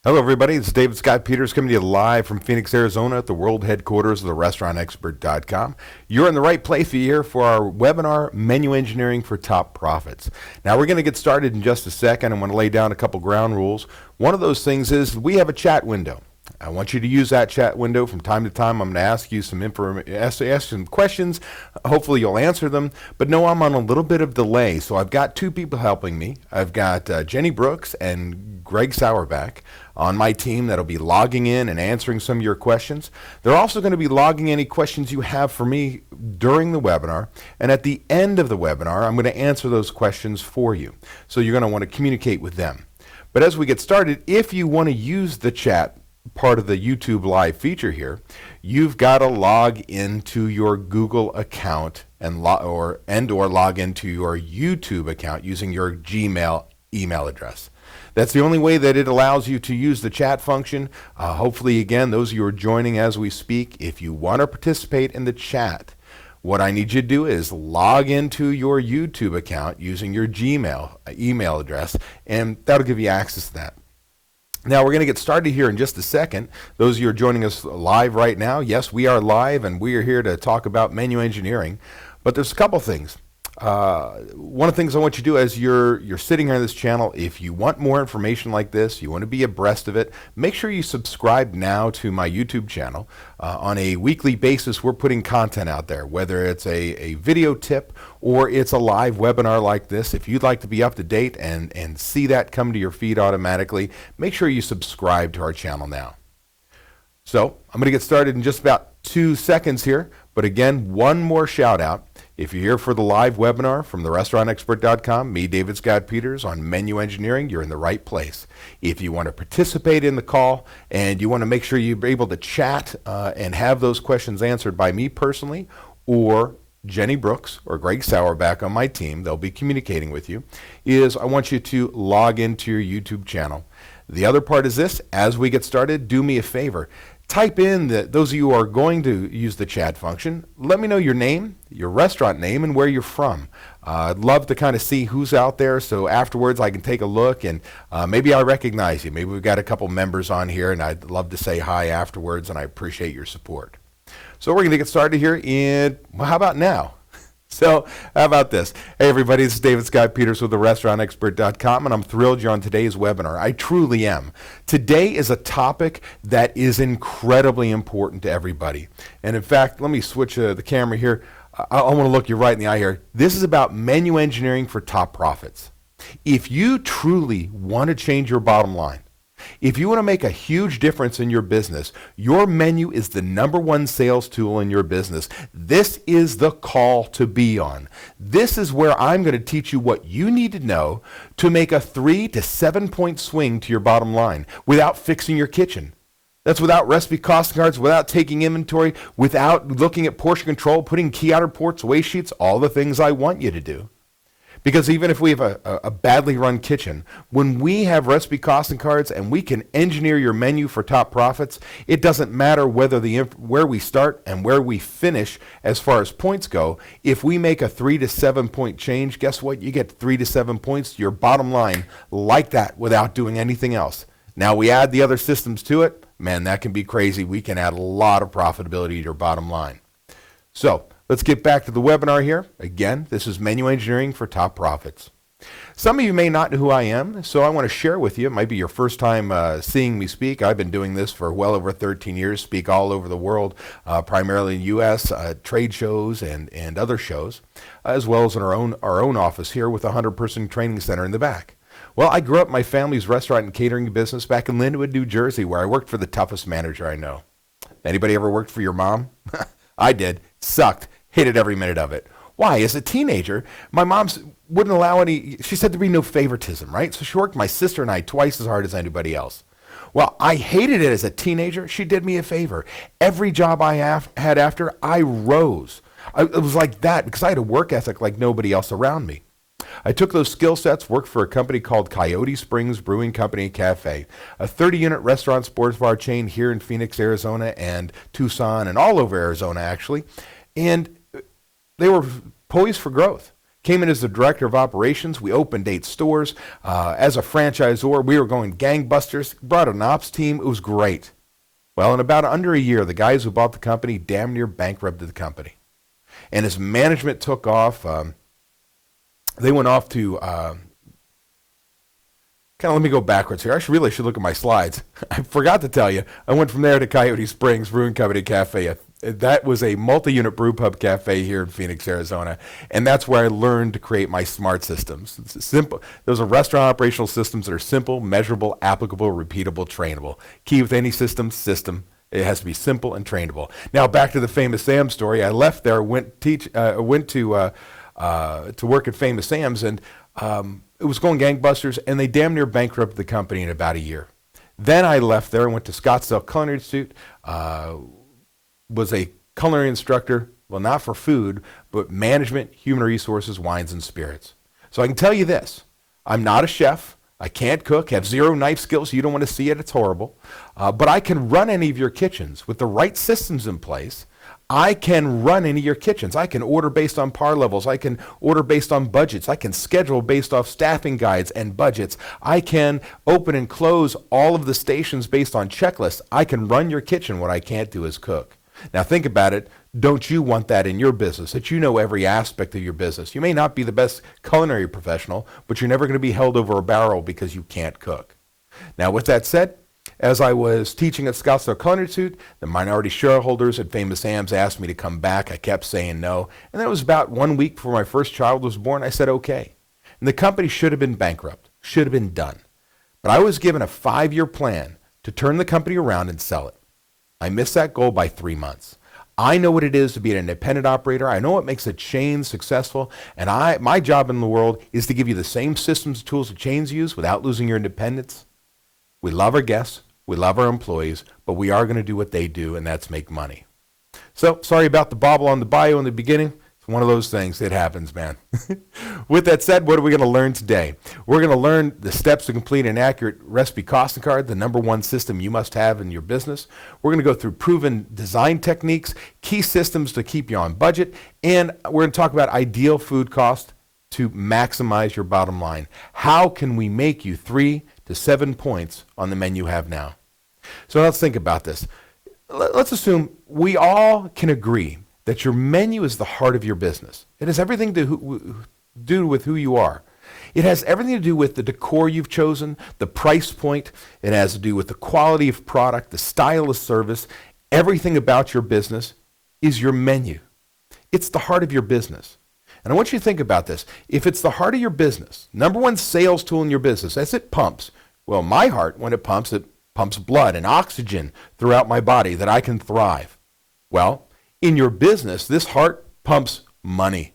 Hello, everybody. It's David Scott Peters coming to you live from Phoenix, Arizona at the world headquarters of the restaurantexpert.com. You're in the right place here for our webinar, Menu Engineering for Top Profits. Now, we're going to get started in just a second. I want to lay down a couple ground rules. One of those things is we have a chat window. I want you to use that chat window from time to time. I'm going to ask you ask some questions. Hopefully you'll answer them. But no, I'm on a little bit of delay. So I've got two people helping me. I've got Jenny Brooks and Greg Sauerback on my team that'll be logging in and answering some of your questions. They're also going to be logging any questions you have for me during the webinar. And at the end of the webinar, I'm going to answer those questions for you. So you're going to want to communicate with them. But as we get started, if you want to use the chat part of the YouTube live feature here, you've got to log into your Google account and or log into your YouTube account using your Gmail email address. That's the only way that it allows you to use the chat function. Hopefully, again, those of you who are joining as we speak, if you want to participate in the chat, what I need you to do is log into your YouTube account using your Gmail email address, and that'll give you access to that. Now, we're going to get started here in just a second. Those of you who are joining us live right now, yes, we are live, and we are here to talk about menu engineering. But there's a couple things. One of the things I want you to do as you're sitting here on this channel, if you want more information like this, you want to be abreast of it, make sure you subscribe now to my YouTube channel. On a weekly basis, we're putting content out there, whether it's a video tip or it's a live webinar like this. If you'd like to be up to date and see that come to your feed automatically, make sure you subscribe to our channel now. So I'm going to get started in just about 2 seconds here. But again, one more shout out. If you're here for the live webinar from the restaurantexpert.com, me, David Scott Peters, on menu engineering, you're in the right place. If you want to participate in the call and you want to make sure you're able to chat and have those questions answered by me personally or Jenny Brooks or Greg Sauerback on my team, they'll be communicating with you, I want you to log into your YouTube channel. The other part is this: as we get started, do me a favor. Type in those of you who are going to use the chat function, let me know your name, your restaurant name, and where you're from. I'd love to kind of see who's out there, so afterwards I can take a look and maybe I recognize you. Maybe we've got a couple members on here, and I'd love to say hi afterwards, and I appreciate your support. So we're going to get started here well, how about now? So how about this? Hey, everybody, this is David Scott Peters with the restaurantexpert.com, and I'm thrilled you're on today's webinar. I truly am. Today is a topic that is incredibly important to everybody. And in fact, let me switch the camera here. I want to look you right in the eye here. This is about menu engineering for top profits. If you truly want to change your bottom line, if you want to make a huge difference in your business, your menu is the #1 sales tool in your business. This is the call to be on. This is where I'm going to teach you what you need to know to make a 3 to 7 point swing to your bottom line without fixing your kitchen. That's without recipe costing cards, without taking inventory, without looking at portion control, putting key out reports, waste sheets, all the things I want you to do. Because even if we have a badly run kitchen, when we have recipe costing cards and we can engineer your menu for top profits, it doesn't matter where we start and where we finish as far as points go. If we make a 3 to 7 point change, guess what? You get 3 to 7 points to your bottom line like that without doing anything else. Now we add the other systems to it, man, that can be crazy. We can add a lot of profitability to your bottom line. So let's get back to the webinar here. Again, this is menu engineering for top profits. Some of you may not know who I am, so I want to share with you. It might be your first time seeing me speak. I've been doing this for well over 13 years, speak all over the world, primarily in the U.S., trade shows and other shows, as well as in our own office here with a 100-person training center in the back. Well, I grew up my family's restaurant and catering business back in Lindenwood, New Jersey, where I worked for the toughest manager I know. Anybody ever worked for your mom? I did. Sucked. Hated every minute of it. Why? As a teenager, my mom wouldn't allow she said there'd be no favoritism, right? So she worked my sister and I twice as hard as anybody else. Well, I hated it as a teenager. She did me a favor. Every job I had after, I rose. It was like that because I had a work ethic like nobody else around me. I took those skill sets, worked for a company called Coyote Springs Brewing Company and Cafe, a 30-unit restaurant sports bar chain here in Phoenix, Arizona, and Tucson, and all over Arizona, actually. And they were poised for growth. Came in as the director of operations. We opened 8 stores. As a franchisor, we were going gangbusters. Brought an ops team. It was great. Well, in about under a year, the guys who bought the company damn near bankrupted the company. And as management took off, they went off to, let me go backwards here. I really should look at my slides. I forgot to tell you, I went from there to Coyote Springs Brewing Company Cafe. That was a multi-unit brew pub cafe here in Phoenix, Arizona, and that's where I learned to create my smart systems. It's simple. Those are restaurant operational systems that are simple, measurable, applicable, repeatable, trainable. Key with any system. It has to be simple and trainable. Now back to the Famous Sam story. I left there, went to work at Famous Sam's, and it was going gangbusters, and they damn near bankrupted the company in about a year. Then I left there and went to Scottsdale Culinary Institute. Was a culinary instructor, well, not for food, but management, human resources, wines, and spirits. So I can tell you this, I'm not a chef, I can't cook, have 0 knife skills, you don't want to see it, it's horrible, but I can run any of your kitchens with the right systems in place. I can run any of your kitchens. I can order based on par levels. I can order based on budgets. I can schedule based off staffing guides and budgets. I can open and close all of the stations based on checklists. I can run your kitchen. What I can't do is cook. Now think about it. Don't you want that in your business, that you know every aspect of your business? You may not be the best culinary professional, but you're never going to be held over a barrel because you can't cook. Now with that said, as I was teaching at Scottsdale Culinary Institute, the minority shareholders at Famous Sam's asked me to come back. I kept saying no. And then it was about 1 week before my first child was born. I said okay. And the company should have been bankrupt, should have been done. But I was given a 5-year plan to turn the company around and sell it. I missed that goal by 3 months. I know what it is to be an independent operator. I know what makes a chain successful. And my job in the world is to give you the same systems and tools that chains use without losing your independence. We love our guests. We love our employees. But we are going to do what they do, and that's make money. So sorry about the bobble on the bio in the beginning. It's one of those things. It happens, man. With that said, what are we going to learn today? We're going to learn the steps to complete an accurate recipe costing card, the #1 system you must have in your business. We're going to go through proven design techniques, key systems to keep you on budget, and we're going to talk about ideal food cost to maximize your bottom line. How can we make you 3 to 7 points on the menu you have now? So let's think about this. Let's assume we all can agree that your menu is the heart of your business. It has everything to do with who you are. It has everything to do with the decor you've chosen, the price point. It has to do with the quality of product, the style of service. Everything about your business is your menu. It's the heart of your business. And I want you to think about this. If it's the heart of your business, #1 sales tool in your business, as it pumps, well, my heart, when it pumps blood and oxygen throughout my body that I can thrive. Well, in your business, this heart pumps money,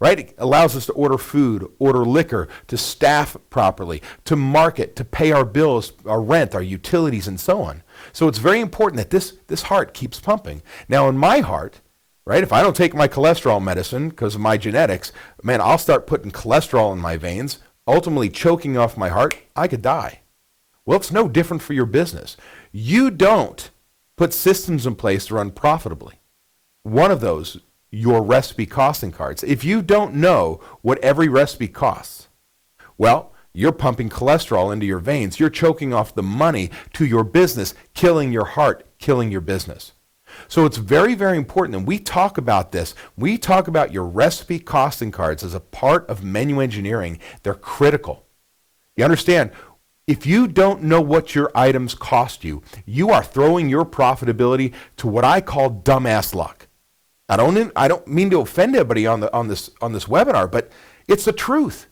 right? It allows us to order food, order liquor, to staff properly, to market, to pay our bills, our rent, our utilities, and so on. So it's very important that this heart keeps pumping. Now, in my heart, right, if I don't take my cholesterol medicine because of my genetics, man, I'll start putting cholesterol in my veins, ultimately choking off my heart. I could die. Well, it's no different for your business. You don't put systems in place to run profitably. One of those, your recipe costing cards. If you don't know what every recipe costs, well, you're pumping cholesterol into your veins. You're choking off the money to your business, killing your heart, killing your business. So it's very, very important, and we talk about this. We talk about your recipe costing cards as a part of menu engineering. They're critical. You understand? If you don't know what your items cost you, you are throwing your profitability to what I call dumbass luck. I don't mean to offend anybody on this webinar, but it's the truth.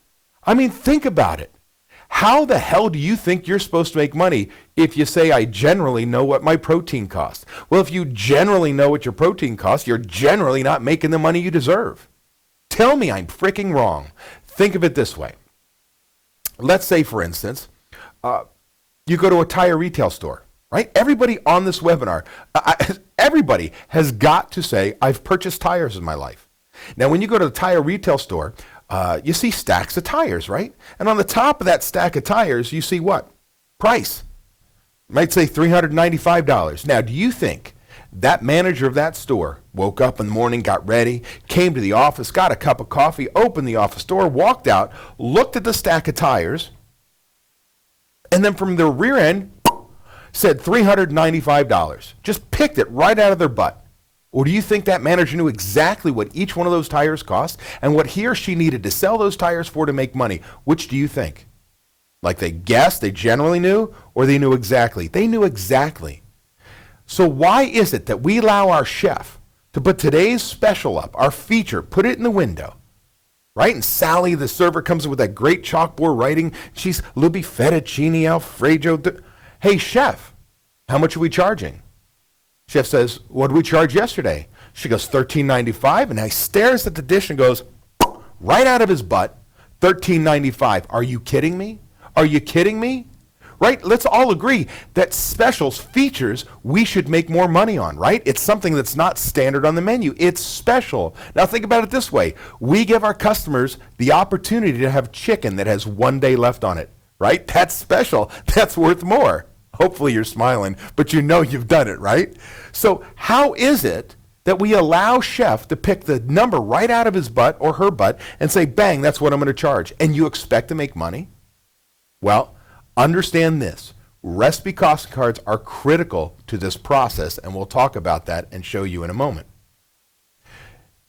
I mean, think about it. How the hell do you think you're supposed to make money if you say, I generally know what my protein costs? Well, if you generally know what your protein costs, you're generally not making the money you deserve. Tell me I'm freaking wrong. Think of it this way. Let's say, for instance, you go to a tire retail store, right? Everybody on this webinar, everybody has got to say, I've purchased tires in my life. Now, when you go to the tire retail store, you see stacks of tires, right? And on the top of that stack of tires, you see what? Price. You might say $395. Now, do you think That manager of that store woke up in the morning, got ready, came to the office, got a cup of coffee, opened the office door, walked out, looked at the stack of tires, and then from their rear end said $395. Just picked it right out of their butt. Or do you think that manager knew exactly what each one of those tires cost and what he or she needed to sell those tires for to make money? Which do you think? Like they guessed, they generally knew, or they knew exactly? They knew exactly. So why is it that we allow our chef to put today's special up, our feature, put it in the window, right? And Sally, the server, comes in with that great chalkboard writing. She's Lubi Fettuccine Alfredo. Hey, chef, how much are we charging? Chef says, what did we charge yesterday? She goes, $13.95. And he stares at the dish and goes, right out of his butt, $13.95. Are you kidding me? Are you kidding me? Right? Let's all agree that specials, features, we should make more money on, right? It's something that's not standard on the menu. It's special. Now think about it this way. We give our customers the opportunity to have chicken that has 1 day left on it, right? That's special. That's worth more. Hopefully you're smiling, but you know you've done it, right? So how is it that we allow chef to pick the number right out of his butt or her butt and say, bang, that's what I'm going to charge, and you expect to make money? Well, understand this. Recipe cost cards are critical to this process, and we'll talk about that and show you in a moment.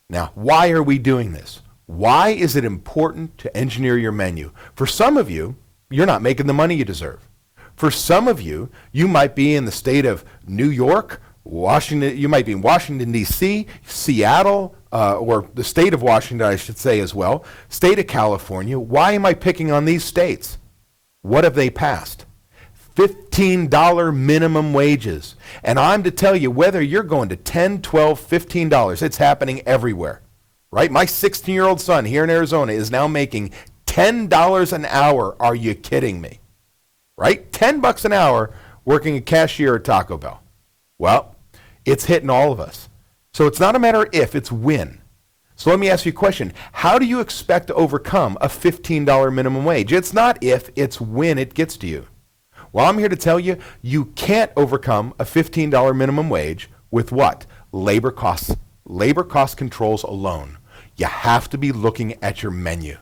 Now, why are we doing this? Why is it important to engineer your menu? For some of you, you're not making the money you deserve. For some of you, you might be in the state of New York, Washington, you might be in Washington, D.C., Seattle, or the state of Washington, I should say as well, state of California. Why am I picking on these states? What have they passed? $15 minimum wages. And I'm to tell you, whether you're going to $10, $12, $15, it's happening everywhere, right? My 16-year-old son here in Arizona is now making $10 an hour. Are you kidding me? Right? $10 an hour working a cashier at Taco Bell. Well, it's hitting all of us. So it's not a matter of if, it's when. So let me ask you a question. How do you expect to overcome a $15 minimum wage? It's not if, it's when it gets to you. Well, I'm here to tell you, you can't overcome a $15 minimum wage with what? Labor costs. Labor cost controls alone. You have to be looking at your menu.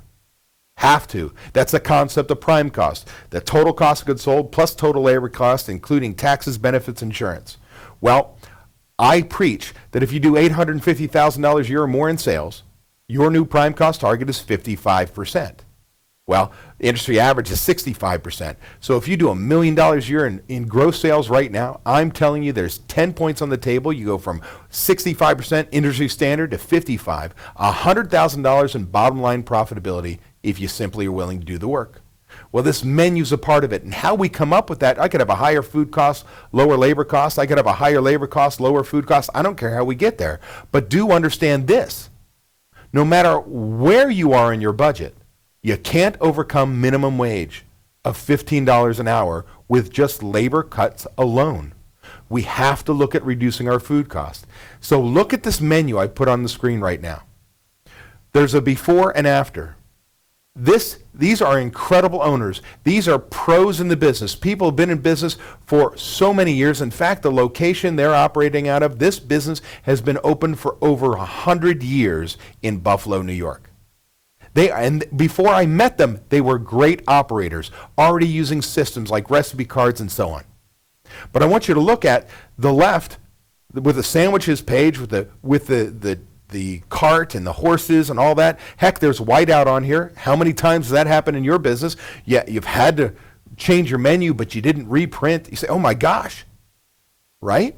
Have to. That's the concept of prime cost. The total cost of goods sold plus total labor cost, including taxes, benefits, insurance. Well, I preach that if you do $850,000 a year or more in sales, your new prime cost target is 55%. Well, the industry average is 65%. So if you do $1 million a year in gross sales right now, I'm telling you there's 10 points on the table. You go from 65% industry standard to 55, $100,000 in bottom line profitability if you simply are willing to do the work. Well, this menu's a part of it. And how we come up with that, I could have a higher food cost, lower labor cost. I could have a higher labor cost, lower food cost. I don't care how we get there. But do understand this. No matter where you are in your budget, you can't overcome minimum wage of $15 an hour with just labor cuts alone. We have to look at reducing our food cost. So look at this menu I put on the screen right now. There's a before and after. These are incredible owners. These are pros in the business. People have been in business for so many years. In fact, the location they're operating out of, this business has been open for over 100 years in Buffalo, New York. And before I met them, they were great operators, already using systems like recipe cards and so on. But I want you to look at the left with the sandwiches page, with the cart and the horses and all that. Heck, there's whiteout on here. How many times does that happen in your business? Yeah, you've had to change your menu, but you didn't reprint. You say, oh my gosh, right?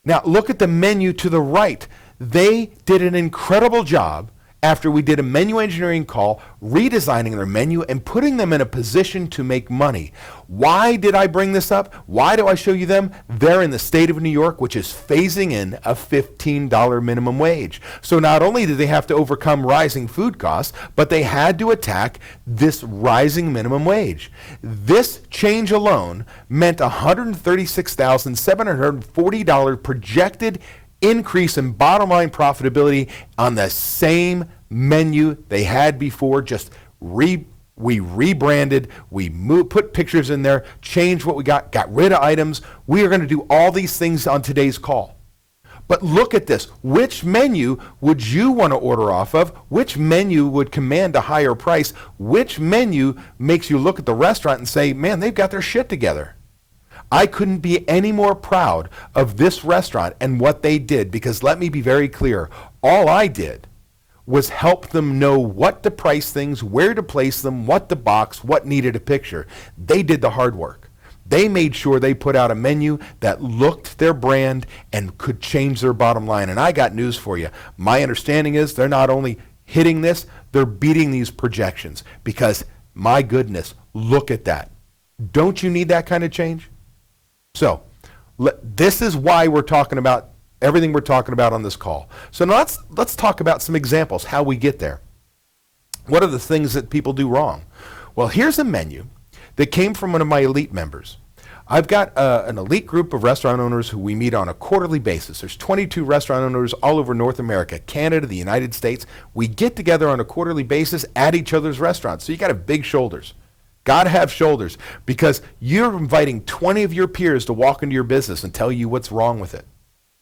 Now look at the menu to the right. They did an incredible job after we did a menu engineering call, redesigning their menu and putting them in a position to make money. Why did I bring this up? Why do I show you them? They're in the state of New York, which is phasing in a $15 minimum wage. So not only did they have to overcome rising food costs, but they had to attack this rising minimum wage. This change alone meant $136,740 projected increase in bottom line profitability on the same menu they had before, just We rebranded, put pictures in there, changed what we got rid of items. We are going to do all these things on today's call. But look at this. Which menu would you want to order off of? Which menu would command a higher price? Which menu makes you look at the restaurant and say, man, they've got their shit together? I couldn't be any more proud of this restaurant and what they did, because let me be very clear. All I did was help them know what to price things, where to place them, what to box, what needed a picture. They did the hard work. They made sure they put out a menu that looked their brand and could change their bottom line. And I got news for you. My understanding is they're not only hitting this, they're beating these projections, because my goodness, look at that. Don't you need that kind of change? So this is why we're talking about everything we're talking about on this call. So now let's talk about some examples, how we get there. What are the things that people do wrong? Well, here's a menu that came from one of my elite members. I've got an elite group of restaurant owners who we meet on a quarterly basis. There's 22 restaurant owners all over North America, Canada, the United States. We get together on a quarterly basis at each other's restaurants. So you got to have big shoulders. Got to have shoulders, because you're inviting 20 of your peers to walk into your business and tell you what's wrong with it.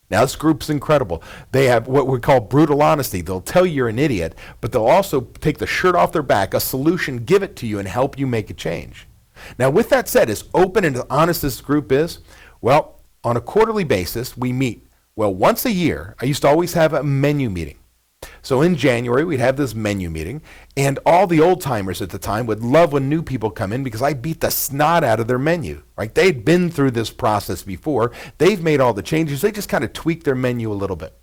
Now, this group's incredible. They have what we call brutal honesty. They'll tell you you're an idiot, but they'll also take the shirt off their back, a solution, give it to you, and help you make a change. Now, with that said, as open and as honest as this group is, well, on a quarterly basis, we meet. Well, once a year, I used to always have a menu meeting. So in January, we'd have this menu meeting, and all the old timers at the time would love when new people come in, because I beat the snot out of their menu, right? They'd been through this process before. They've made all the changes. They just kind of tweaked their menu a little bit.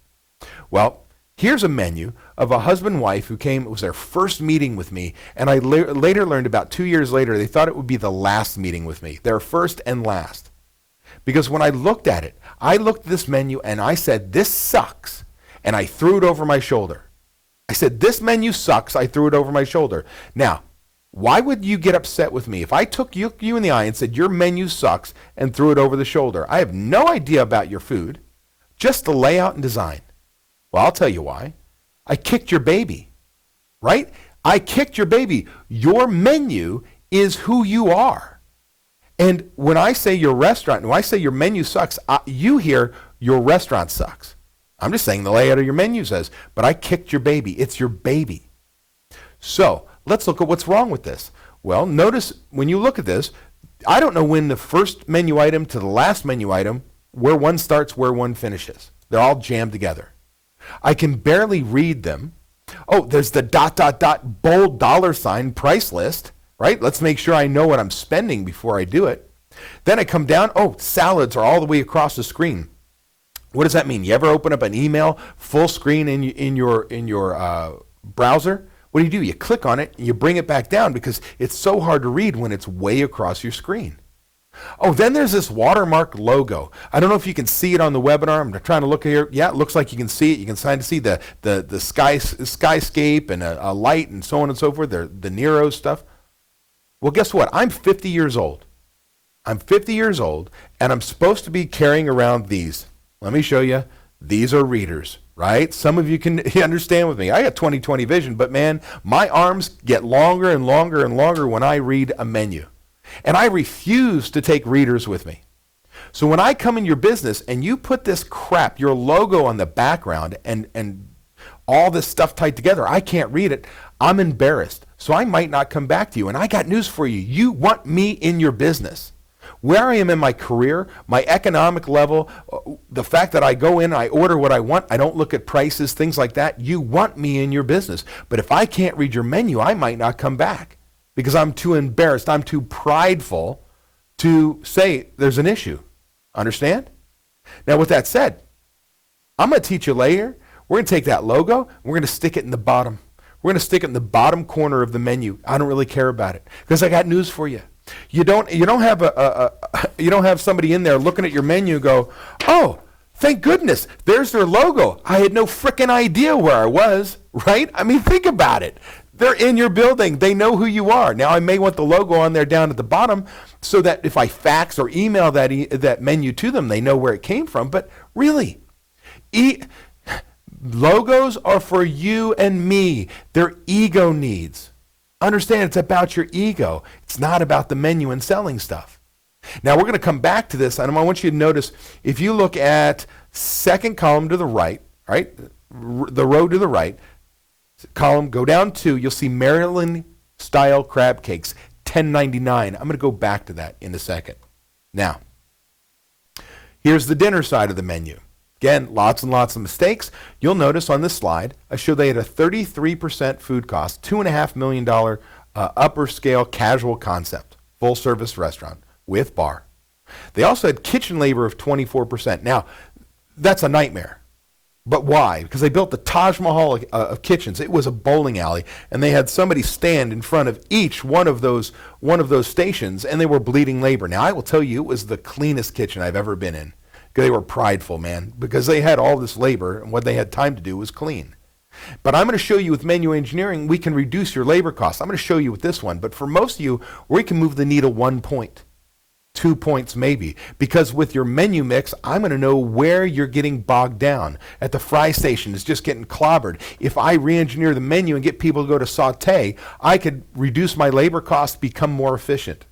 Well, here's a menu of a husband and wife who came. It was their first meeting with me, and I later learned about 2 years later, they thought it would be the last meeting with me, their first and last. Because when I looked at it, I looked at this menu and I said, this sucks. And I threw it over my shoulder. I said, this menu sucks. I threw it over my shoulder. Now, why would you get upset with me if I took you in the eye and said, your menu sucks, and threw it over the shoulder? I have no idea about your food, just the layout and design. Well, I'll tell you why. I kicked your baby, right? I kicked your baby. Your menu is who you are. And when I say your restaurant, when I say your menu sucks, you hear your restaurant sucks. I'm just saying the layout of your menu says, but I kicked your baby. It's your baby. So let's look at what's wrong with this. Well, notice when you look at this, I don't know when the first menu item to the last menu item, where one starts, where one finishes. They're all jammed together. I can barely read them. Oh, there's the ... bold $ price list, right? Let's make sure I know what I'm spending before I do it. Then I come down, oh, salads are all the way across the screen. What does that mean? You ever open up an email full screen in your browser? What do? You click on it and you bring it back down, because it's so hard to read when it's way across your screen. Oh, then there's this watermark logo. I don't know if you can see it on the webinar. I'm trying to look here. Yeah, it looks like you can see it. You can kind of see the skyscape and a light and so on and so forth, the Nero stuff. Well, guess what? I'm 50 years old. I'm 50 years old, and I'm supposed to be carrying around these. Let me show you. These are readers, right? Some of you can understand with me. I got 20/20 vision, but man, my arms get longer and longer and longer when I read a menu. And I refuse to take readers with me. So when I come in your business and you put this crap, your logo on the background and all this stuff tied together, I can't read it. I'm embarrassed. So I might not come back to you. And I got news for you. You want me in your business. Where I am in my career, my economic level, the fact that I go in, I order what I want, I don't look at prices, things like that, you want me in your business. But if I can't read your menu, I might not come back, because I'm too embarrassed, I'm too prideful to say there's an issue. Understand? Now, with that said, I'm going to teach you later. We're going to take that logo, and we're going to stick it in the bottom. We're going to stick it in the bottom corner of the menu. I don't really care about it, because I got news for you. You don't have somebody in there looking at your menu and go, oh, thank goodness, there's their logo. I had no frickin' idea where I was, right? I mean, think about it. They're in your building. They know who you are. Now, I may want the logo on there down at the bottom so that if I fax or email that menu to them, they know where it came from. But really, logos are for you and me. They're ego needs. Understand it's about your ego. It's not about the menu and selling stuff. Now we're going to come back to this, and I want you to notice, if you look at second column to the right, right, the row to the right, column, go down 2, you'll see Maryland style crab cakes, $10.99. I'm going to go back to that in a second. Now, here's the dinner side of the menu. Again, lots and lots of mistakes. You'll notice on this slide, I showed they had a 33% food cost, $2.5 million upper scale casual concept, full service restaurant with bar. They also had kitchen labor of 24%. Now, that's a nightmare. But why? Because they built the Taj Mahal of kitchens. It was a bowling alley, and they had somebody stand in front of each one of those stations, and they were bleeding labor. Now, I will tell you, it was the cleanest kitchen I've ever been in. They were prideful, man, because they had all this labor, and what they had time to do was clean. But I'm going to show you with menu engineering, we can reduce your labor costs. I'm going to show you with this one. But for most of you, we can move the needle 1 point, 2 points maybe. Because with your menu mix, I'm going to know where you're getting bogged down. At the fry station, it's just getting clobbered. If I re-engineer the menu and get people to go to saute, I could reduce my labor costs, become more efficient.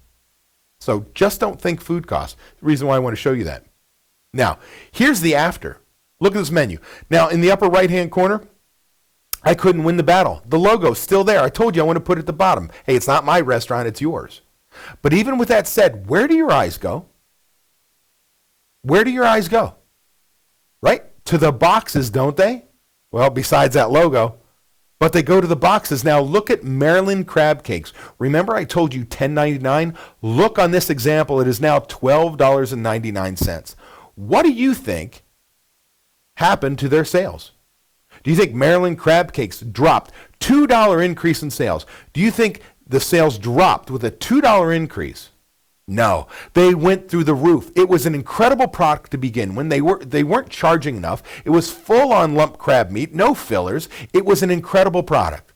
So just don't think food costs. The reason why I want to show you that. Now, here's the after. Look at this menu. Now, in the upper right-hand corner, I couldn't win the battle. The logo's still there. I told you I want to put it at the bottom. Hey, it's not my restaurant, it's yours. But even with that said, where do your eyes go? Where do your eyes go? Right? To the boxes, don't they? Well, besides that logo. But they go to the boxes. Now, look at Maryland crab cakes. Remember I told you $10.99? Look on this example. It is now $12.99. What do you think happened to their sales? Do you think Maryland crab cakes dropped? $2 increase in sales. Do you think the sales dropped with a $2 increase? No, they went through the roof. It was an incredible product to begin when. They weren't charging enough. It was full on lump crab meat, no fillers. It was an incredible product.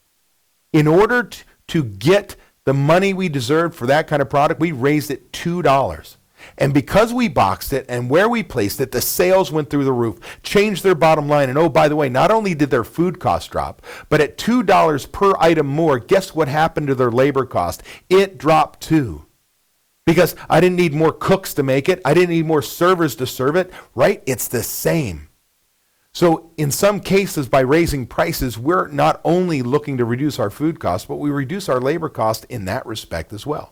In order to get the money we deserved for that kind of product, we raised it $2. And because we boxed it and where we placed it, the sales went through the roof, changed their bottom line. And oh, by the way, not only did their food cost drop, but at $2 per item more, guess what happened to their labor cost? It dropped too. Because I didn't need more cooks to make it. I didn't need more servers to serve it, right? It's the same. So in some cases, by raising prices, we're not only looking to reduce our food costs, but we reduce our labor cost in that respect as well.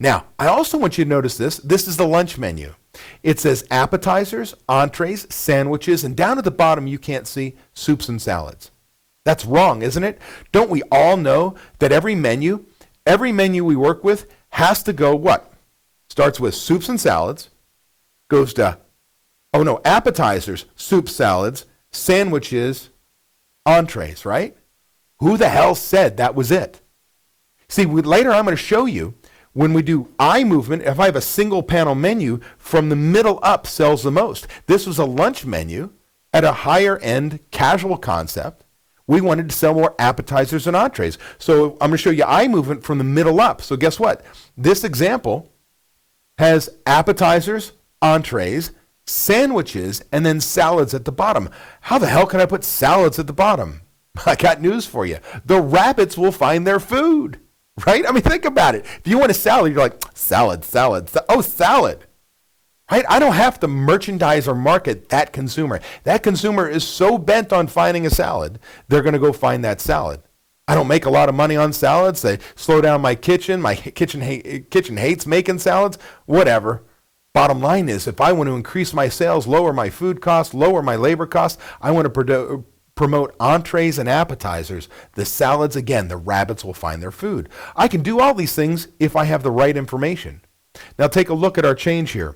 Now, I also want you to notice this. This is the lunch menu. It says appetizers, entrees, sandwiches, and down at the bottom you can't see soups and salads. That's wrong, isn't it? Don't we all know that every menu we work with has to go what? Starts with soups and salads, goes to, appetizers, soup, salads, sandwiches, entrees, right? Who the hell said that was it? See, later I'm going to show you when we do eye movement, if I have a single panel menu, from the middle up sells the most. This was a lunch menu at a higher end casual concept. We wanted to sell more appetizers and entrees. So I'm going to show you eye movement from the middle up. So guess what? This example has appetizers, entrees, sandwiches, and then salads at the bottom. How the hell can I put salads at the bottom? I got news for you. The rabbits will find their food. Right? I mean, think about it. If you want a salad, you're like, salad. Oh, salad. Right? I don't have to merchandise or market that consumer. That consumer is so bent on finding a salad, they're going to go find that salad. I don't make a lot of money on salads. They slow down my kitchen. My kitchen hates making salads. Whatever. Bottom line is, if I want to increase my sales, lower my food costs, lower my labor costs, I want to promote entrees and appetizers. The salads, again, the rabbits will find their food. I can do all these things if I have the right information. Now take a look at our change here.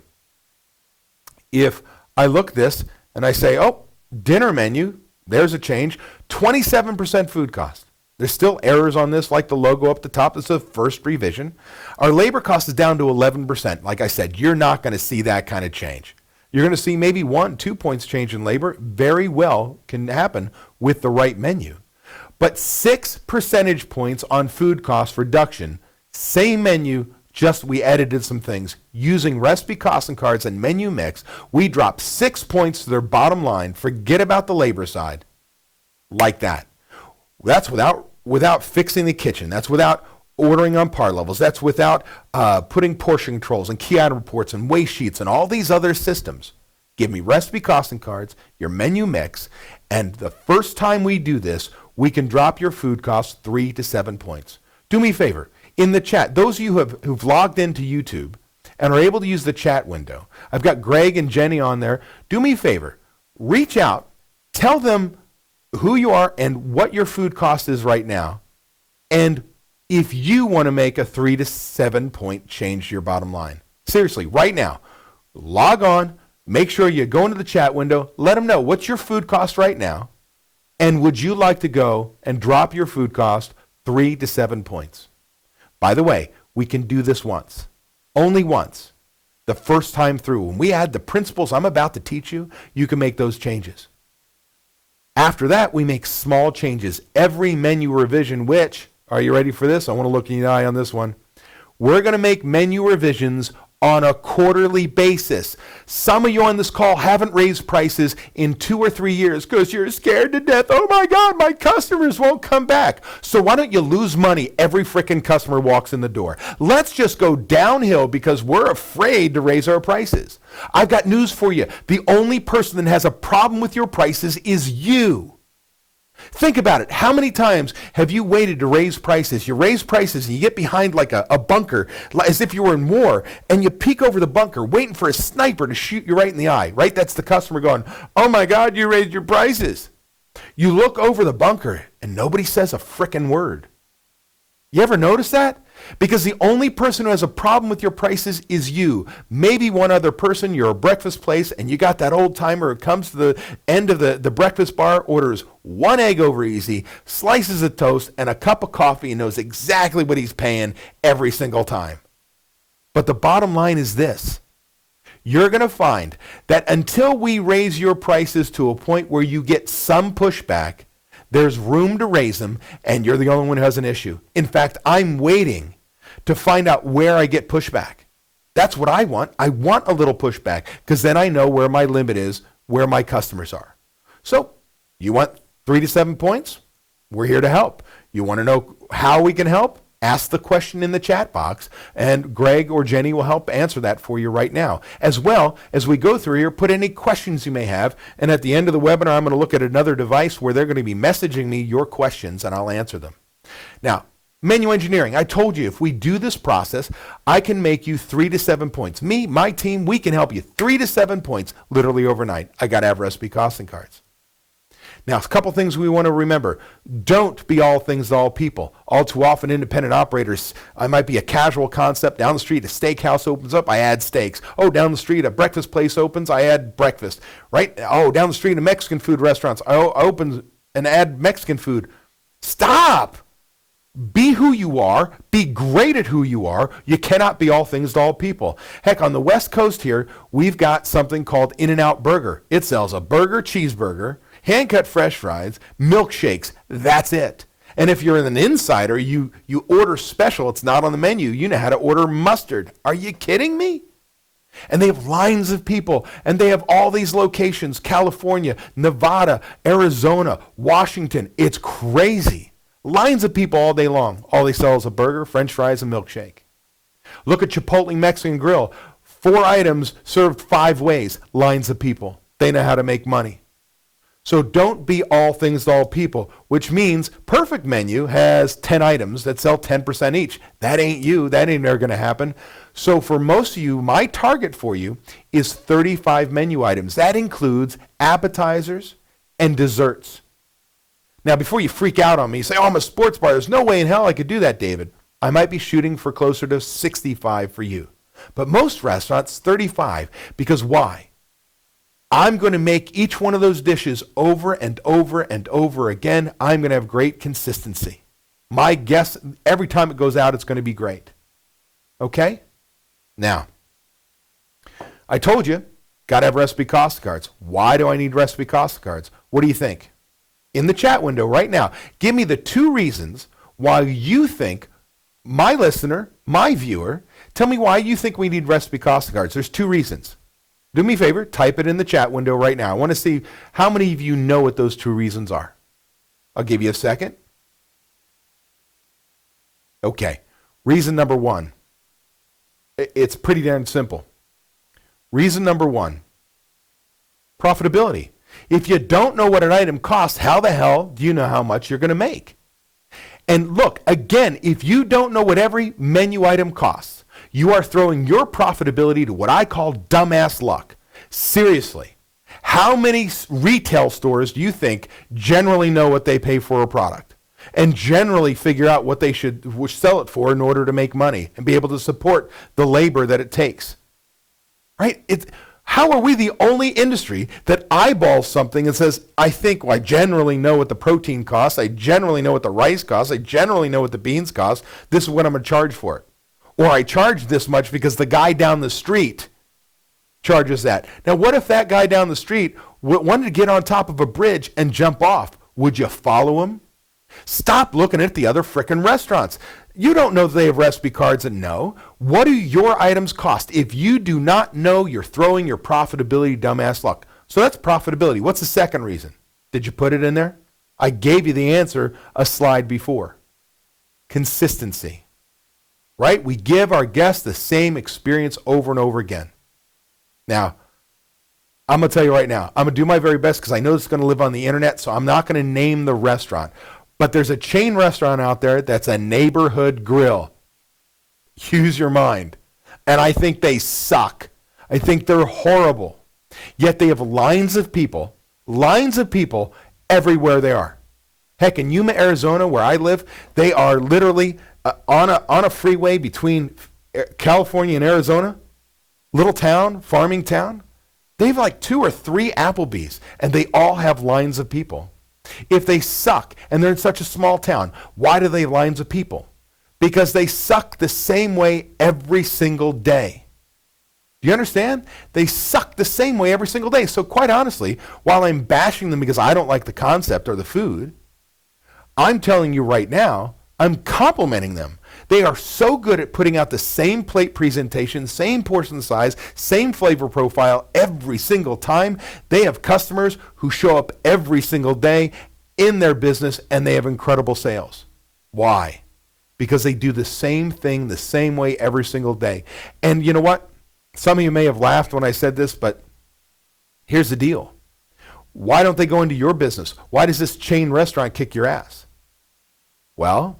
If I look this and I say, dinner menu, there's a change, 27% food cost. There's still errors on this, like the logo up the top. This is a first revision. Our labor cost is down to 11%. Like I said, you're not going to see that kind of change. You're going to see maybe 1-2 points change in labor. Very well can happen with the right menu. But 6 percentage points on food cost reduction, same menu, just we edited some things. Using recipe costing cards and menu mix, we dropped 6 points to their bottom line. Forget about the labor side. Like that. That's without without fixing the kitchen. That's without ordering on par levels. That's without putting portion controls and key item reports and waste sheets and all these other systems. Give me recipe costing cards, your menu mix, and the first time we do this, we can drop your food costs 3 to 7 points. Do me a favor. In the chat, those of you who've logged into YouTube and are able to use the chat window, I've got Greg and Jenny on there. Do me a favor. Reach out. Tell them who you are and what your food cost is right now. And if you want to make a 3 to 7 point change to your bottom line. Seriously, right now, log on. Make sure you go into the chat window. Let them know what's your food cost right now. And would you like to go and drop your food cost 3 to 7 points? By the way, we can do this once. Only once. The first time through. When we add the principles I'm about to teach you, you can make those changes. After that, we make small changes. Every menu revision, which, are you ready for this? I want to look in the eye on this one. We're going to make menu revisions on a quarterly basis. Some of you on this call haven't raised prices in 2 or 3 years because you're scared to death. Oh my God, my customers won't come back. So why don't you lose money every frickin' customer walks in the door? Let's just go downhill because we're afraid to raise our prices. I've got news for you. The only person that has a problem with your prices is you. Think about it. How many times have you waited to raise prices? You raise prices and you get behind like a bunker, as if you were in war, and you peek over the bunker waiting for a sniper to shoot you right in the eye, right? That's the customer going, oh my God, you raised your prices. You look over the bunker and nobody says a frickin' word. You ever notice that? Because the only person who has a problem with your prices is you. Maybe one other person, you're a breakfast place, and you got that old timer who comes to the end of the breakfast bar, orders 1 egg over easy, slices of toast, and a cup of coffee, and knows exactly what he's paying every single time. But the bottom line is this. You're going to find that until we raise your prices to a point where you get some pushback, there's room to raise them, and you're the only one who has an issue. In fact, I'm waiting to find out where I get pushback. That's what I want. I want a little pushback because then I know where my limit is, where my customers are. So you want 3 to 7 points? We're here to help. You want to know how we can help? Ask the question in the chat box, and Greg or Jenny will help answer that for you right now. As well, as we go through here, put any questions you may have, and at the end of the webinar, I'm going to look at another device where they're going to be messaging me your questions, and I'll answer them. Now, menu engineering. I told you if we do this process, I can make you 3 to 7 points. Me, my team, we can help you 3 to 7 points literally overnight. I got to have recipe costing cards. Now, a couple things we want to remember. Don't be all things to all people. All too often, independent operators, I might be a casual concept. Down the street, a steakhouse opens up, I add steaks. Oh, down the street, a breakfast place opens, I add breakfast. Right? Oh, down the street, a Mexican food restaurant, I open and add Mexican food. Stop! Be who you are. Be great at who you are. You cannot be all things to all people. Heck, on the West Coast here, we've got something called In-N-Out Burger. It sells a burger, cheeseburger, hand-cut fresh fries, milkshakes. That's it. And if you're an insider, you order special. It's not on the menu. You know how to order mustard. Are you kidding me? And they have lines of people, and they have all these locations, California, Nevada, Arizona, Washington. It's crazy. Lines of people all day long. All they sell is a burger, french fries, and milkshake. Look at Chipotle Mexican Grill. 4 items served 5 ways. Lines of people. They know how to make money. So don't be all things to all people, which means Perfect Menu has 10 items that sell 10% each. That ain't you. That ain't never going to happen. So for most of you, my target for you is 35 menu items. That includes appetizers and desserts. Now, before you freak out on me, you say, oh, I'm a sports bar. There's no way in hell I could do that, David. I might be shooting for closer to 65 for you. But most restaurants, 35. Because why? I'm going to make each one of those dishes over and over and over again. I'm going to have great consistency. My guess, every time it goes out, it's going to be great. Okay? Now, I told you, got to have recipe cost cards. Why do I need recipe cost cards? What do you think? In the chat window right now, give me the 2 reasons why you think, my listener, my viewer, tell me why you think we need recipe cost cards. There's 2 reasons. Do me a favor, type it in the chat window right now. I want to see how many of you know what those 2 reasons are. I'll give you a second. Okay. Reason number one. It's pretty darn simple. Reason number one, profitability. If you don't know what an item costs, how the hell do you know how much you're going to make? And look, again, if you don't know what every menu item costs, you are throwing your profitability to what I call dumbass luck. Seriously, how many retail stores do you think generally know what they pay for a product and generally figure out what they should sell it for in order to make money and be able to support the labor that it takes? Right? How are we the only industry that eyeballs something and says, I think, well, I generally know what the protein costs, I generally know what the rice costs, I generally know what the beans cost, this is what I'm going to charge for it. Or I charge this much because the guy down the street charges that. Now, what if that guy down the street wanted to get on top of a bridge and jump off? Would you follow him? Stop looking at the other frickin' restaurants. You don't know that they have recipe cards and know. What do your items cost? If you do not know, you're throwing your profitability dumbass luck. So that's profitability. What's the second reason? Did you put it in there? I gave you the answer a slide before. Consistency. Right? We give our guests the same experience over and over again. Now, I'm going to tell you right now, I'm going to do my very best because I know it's going to live on the internet, so I'm not going to name the restaurant. But there's a chain restaurant out there that's a neighborhood grill. Use your mind. And I think they suck. I think they're horrible. Yet they have lines of people everywhere they are. Heck, in Yuma, Arizona, where I live, they are literally on a freeway between California and Arizona, little town, farming town. They have like 2 or 3 Applebee's, and they all have lines of people. If they suck and they're in such a small town, why do they have lines of people? Because they suck the same way every single day. Do you understand? They suck the same way every single day. So quite honestly, while I'm bashing them because I don't like the concept or the food, I'm telling you right now, I'm complimenting them. They are so good at putting out the same plate presentation, same portion size, same flavor profile every single time. They have customers who show up every single day in their business, and they have incredible sales. Why? Because they do the same thing the same way every single day. And you know what? Some of you may have laughed when I said this, but here's the deal. Why don't they go into your business? Why does this chain restaurant kick your ass? Well,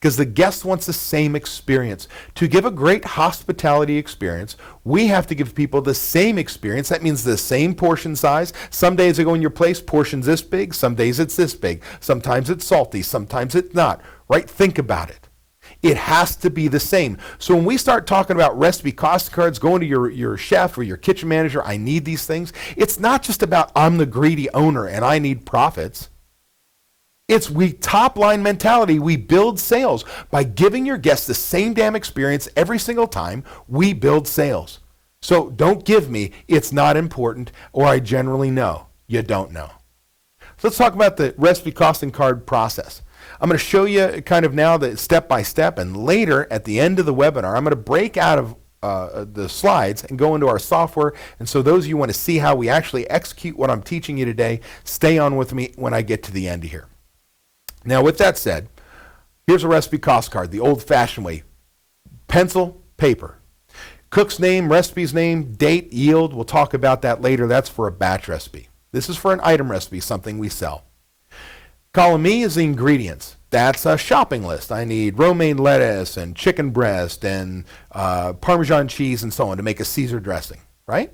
because the guest wants the same experience. To give a great hospitality experience, we have to give people the same experience. That means the same portion size. Some days they go in your place, portions this big. Some days it's this big. Sometimes it's salty. Sometimes it's not. Right? Think about it. It has to be the same. So when we start talking about recipe cost cards, going to your chef or your kitchen manager, I need these things. It's not just about I'm the greedy owner and I need profits. It's top line mentality. We build sales. By giving your guests the same damn experience every single time, we build sales. So don't give me, it's not important, or I generally know. You don't know. So let's talk about the recipe costing card process. I'm going to show you kind of now the step by step, and later at the end of the webinar, I'm going to break out of the slides and go into our software. And so those of you who want to see how we actually execute what I'm teaching you today, stay on with me when I get to the end here. Now, with that said, here's a recipe cost card, the old-fashioned way. Pencil, paper. Cook's name, recipe's name, date, yield. We'll talk about that later. That's for a batch recipe. This is for an item recipe, something we sell. Column E is the ingredients. That's a shopping list. I need romaine lettuce and chicken breast and Parmesan cheese and so on to make a Caesar dressing, right?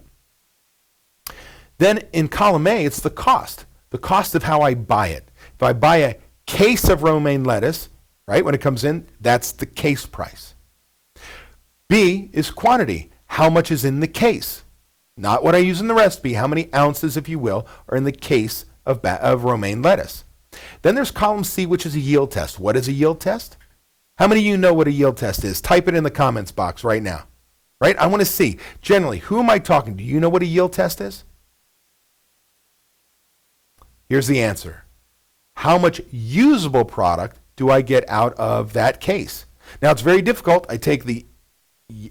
Then in column A, it's the cost of how I buy it. If I buy a case of romaine lettuce, right, when it comes in, that's the case price. B is quantity. How much is in the case? Not what I use in the recipe, how many ounces, if you will, are in the case of romaine lettuce. Then there's column C, which is a yield test. What is a yield test? How many of you know what a yield test is? Type it in the comments box right now. Right? I want to see, generally, who am I talking to? Do you know what a yield test is? Here's the answer. How much usable product do I get out of that case? Now, it's very difficult. I take the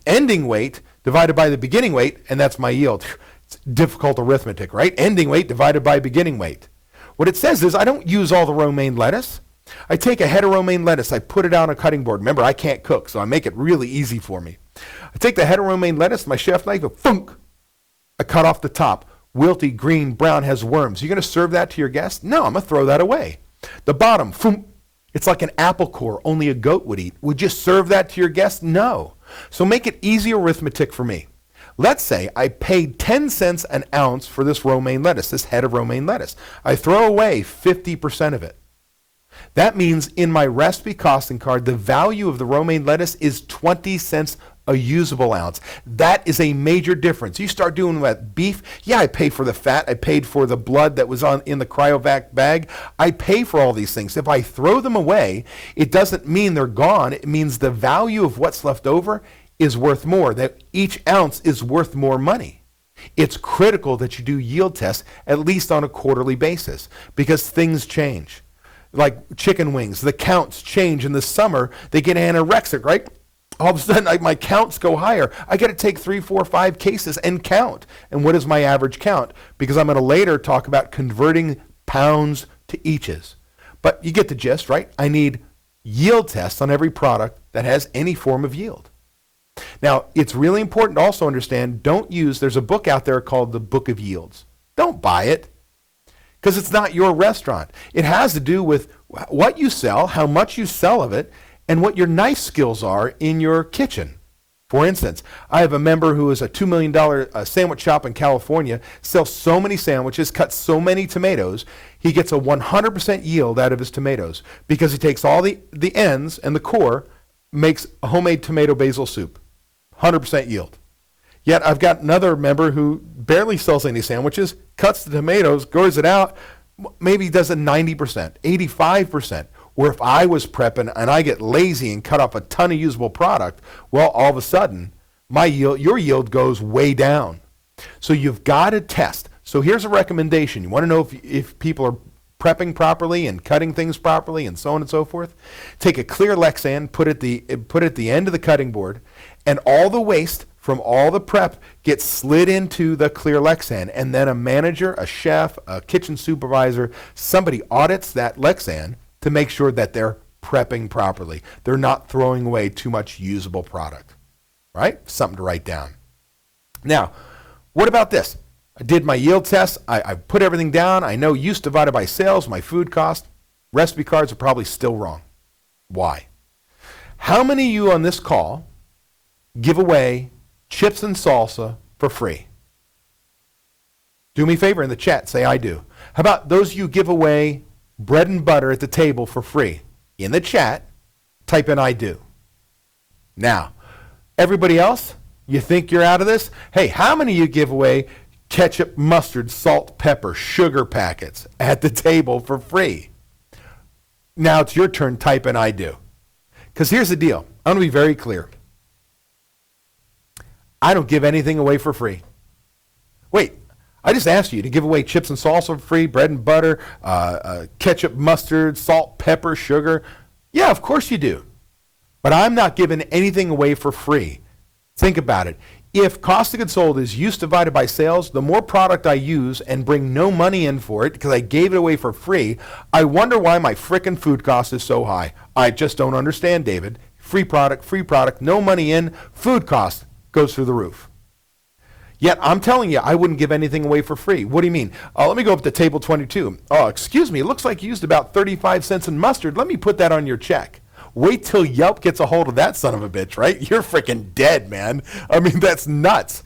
ending weight divided by the beginning weight, and that's my yield. It's difficult arithmetic, right? Ending weight divided by beginning weight. What it says is I don't use all the romaine lettuce. I take a head of romaine lettuce, I put it on a cutting board. Remember, I can't cook, so I make it really easy for me. I take the head of romaine lettuce, my chef knife, and thunk, I cut off the top. Wilty, green, brown, has worms. You going to serve that to your guests? No, I'm going to throw that away. The bottom, thunk, it's like an apple core only a goat would eat. Would you serve that to your guests? No. So make it easy arithmetic for me. Let's say I paid 10 cents an ounce for this romaine lettuce, this head of romaine lettuce. I throw away 50% of it. That means in my recipe costing card, the value of the romaine lettuce is 20 cents a usable ounce. That is a major difference. You start doing that beef, yeah, I pay for the fat, I paid for the blood that was in the cryovac bag. I pay for all these things. If I throw them away, it doesn't mean they're gone. It means the value of what's left over is worth more, that each ounce is worth more money. It's critical that you do yield tests at least on a quarterly basis because things change. Like chicken wings, the counts change in the summer. They get anorexic, right? All of a sudden, my counts go higher. I got to take 3, 4, 5 cases and count. And what is my average count? Because I'm going to later talk about converting pounds to eaches. But you get the gist, right? I need yield tests on every product that has any form of yield. Now, it's really important to also understand, there's a book out there called the Book of Yields. Don't buy it. Because it's not your restaurant. It has to do with what you sell, how much you sell of it, and what your knife skills are in your kitchen. For instance, I have a member who is a $2 million sandwich shop in California, sells so many sandwiches, cuts so many tomatoes, he gets a 100% yield out of his tomatoes because he takes all the ends and the core, makes a homemade tomato basil soup. 100% yield. Yet I've got another member who barely sells any sandwiches, cuts the tomatoes, grows it out, maybe does a 90%, 85%. Where if I was prepping and I get lazy and cut off a ton of usable product, well, all of a sudden, your yield goes way down. So you've got to test. So here's a recommendation. You want to know if people are prepping properly and cutting things properly and so on and so forth? Take a clear Lexan, put it at the end of the cutting board, and all the waste from all the prep gets slid into the clear Lexan, and then a manager, a chef, a kitchen supervisor, somebody audits that Lexan to make sure that they're prepping properly. They're not throwing away too much usable product, right? Something to write down. Now, what about this? I did my yield test. I put everything down. I know use divided by sales, my food cost. Recipe cards are probably still wrong. Why? How many of you on this call give away chips and salsa for free? Do me a favor in the chat, say I do. How about those of you give away bread and butter at the table for free? In the chat, type in I do. Now, everybody else, you think you're out of this? Hey, how many of you give away ketchup, mustard, salt, pepper, sugar packets at the table for free? Now it's your turn, type in I do. Because here's the deal. I'm going to be very clear. I don't give anything away for free. Wait, I just asked you to give away chips and salsa for free, bread and butter, ketchup, mustard, salt, pepper, sugar. Yeah, of course you do. But I'm not giving anything away for free. Think about it. If cost of goods sold is use divided by sales, the more product I use and bring no money in for it because I gave it away for free, I wonder why my frickin' food cost is so high. I just don't understand, David. Free product, no money in, food cost goes through the roof. Yet I'm telling you, I wouldn't give anything away for free. What do you mean? Let me go up to table 22. Oh, excuse me, it looks like you used about 35 cents in mustard. Let me put that on your check. Wait till Yelp gets a hold of that son of a bitch, right? You're freaking dead, man. I mean, that's nuts.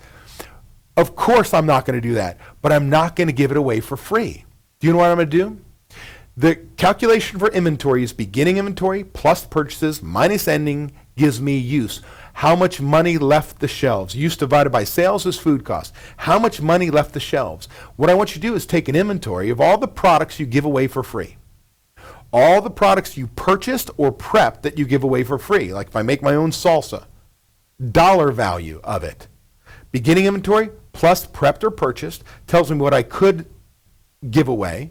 Of course I'm not going to do that, but I'm not going to give it away for free. Do you know what I'm going to do? The calculation for inventory is beginning inventory plus purchases minus ending gives me use. How much money left the shelves? Use divided by sales is food cost. How much money left the shelves? What I want you to do is take an inventory of all the products you give away for free. All the products you purchased or prepped that you give away for free. Like if I make my own salsa, dollar value of it. Beginning inventory plus prepped or purchased tells me what I could give away.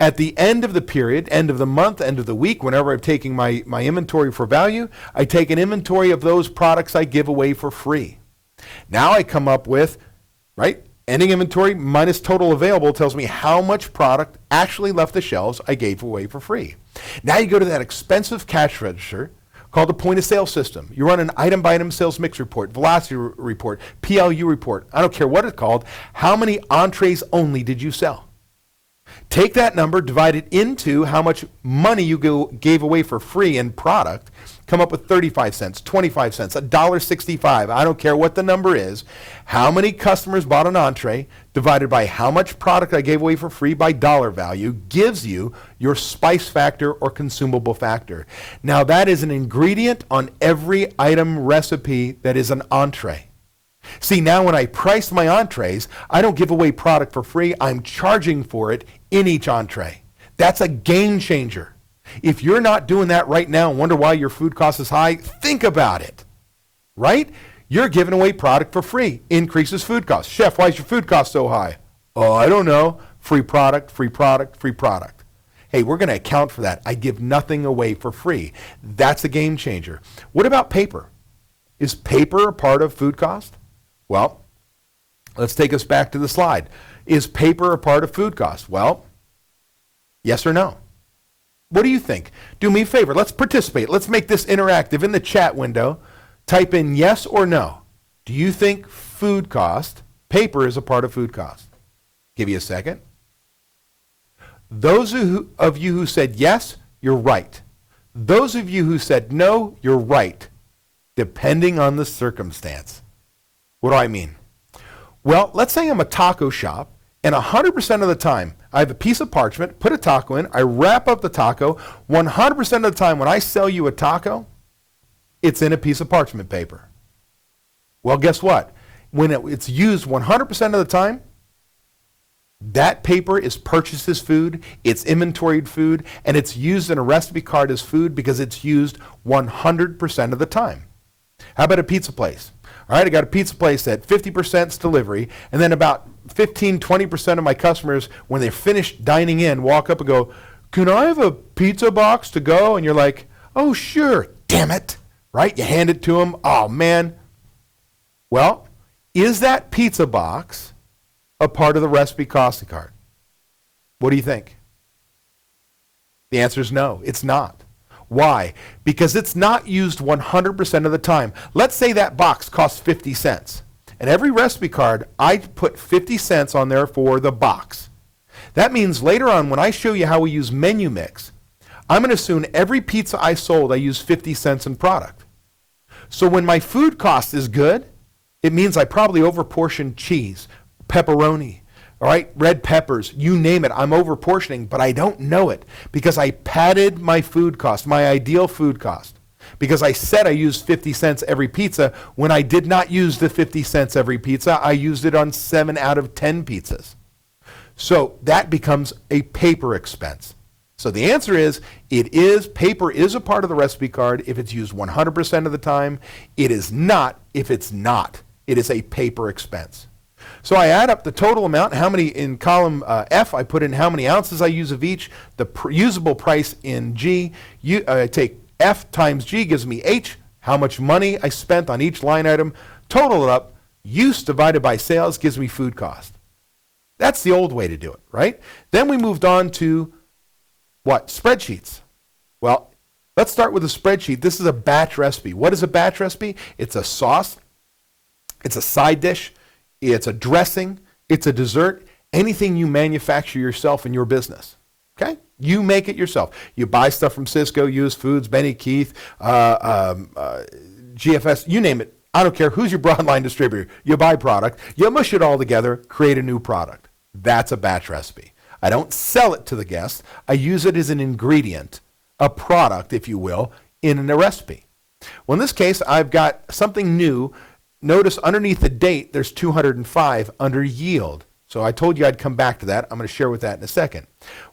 At the end of the period, end of the month, end of the week, whenever I'm taking my inventory for value, I take an inventory of those products I give away for free. Now I come up with, right, Ending inventory minus total available tells me how much product actually left the shelves I gave away for free. Now you go to that expensive cash register called a point of sale system. You run an item by item sales mix report, velocity report, PLU report. I don't care what it's called. How many entrees only did you sell? Take that number, divide it into how much money you gave away for free in product, come up with 35 cents, 25 cents, $1.65. I don't care what the number is. How many customers bought an entree divided by how much product I gave away for free by dollar value gives you your spice factor or consumable factor. Now that is an ingredient on every item recipe that is an entree. See, now when I price my entrees, I don't give away product for free. I'm charging for it in each entree. That's a game changer. If you're not doing that right now and wonder why your food cost is high, think about it, right? You're giving away product for free. Increases food costs. Chef, why is your food cost so high? Oh, I don't know. Free product, free product, free product. Hey, we're going to account for that. I give nothing away for free. That's a game changer. What about paper? Is paper a part of food cost? Well, let's take us back to the slide. Is paper a part of food cost? Well, yes or no? What do you think? Do me a favor. Let's participate. Let's make this interactive. In the chat window, type in yes or no. Do you think food cost, paper is a part of food cost? Give you a second. Those of you who said yes, you're right. Those of you who said no, you're right, depending on the circumstance. What do I mean? Well, let's say I'm a taco shop, and 100% of the time, I have a piece of parchment, put a taco in, I wrap up the taco. 100% of the time when I sell you a taco, it's in a piece of parchment paper. Well, guess what? When it's used 100% of the time, that paper is purchased as food, it's inventoried food, and it's used in a recipe card as food because it's used 100% of the time. How about a pizza place? All right, I got a pizza place at 50% delivery, and then about 15-20% of my customers, when they're finished dining in, walk up and go, "Can I have a pizza box to go?" And you're like, "Oh, sure, damn it," right? You hand it to them. Oh, man. Well, is that pizza box a part of the recipe costing card? What do you think? The answer is no, it's not. Why? Because it's not used 100% of the time. Let's say that box costs 50 cents. And every recipe card, I put 50 cents on there for the box. That means later on when I show you how we use menu mix, I'm going to assume every pizza I sold, I use 50 cents in product. So when my food cost is good, it means I probably overportioned cheese, pepperoni, all right, red peppers, you name it. I'm overportioning, but I don't know it because I padded my food cost, my ideal food cost, because I said I used 50 cents every pizza when I did not use the 50 cents every pizza. I used it on 7 out of 10 pizzas. So that becomes a paper expense. So the answer is, paper is a part of the recipe card if it's used 100% of the time. It is not if it's not. It is a paper expense. So I add up the total amount, how many in column F, I put in how many ounces I use of each, the usable price in G. I take F times G gives me H, how much money I spent on each line item. Total it up, use divided by sales gives me food cost. That's the old way to do it, right? Then we moved on to what? Spreadsheets. Well, let's start with a spreadsheet. This is a batch recipe. What is a batch recipe? It's a sauce, it's a side dish, it's a dressing, it's a dessert, anything you manufacture yourself in your business, okay? You make it yourself. You buy stuff from Cisco, US Foods, Benny Keith, GFS, you name it. I don't care who's your broadline distributor. You buy product, you mush it all together, create a new product. That's a batch recipe. I don't sell it to the guest. I use it as an ingredient, a product, if you will, in a recipe. Well, in this case, I've got something new. Notice underneath the date, there's 205 under yield. So I told you I'd come back to that. I'm going to share with that in a second.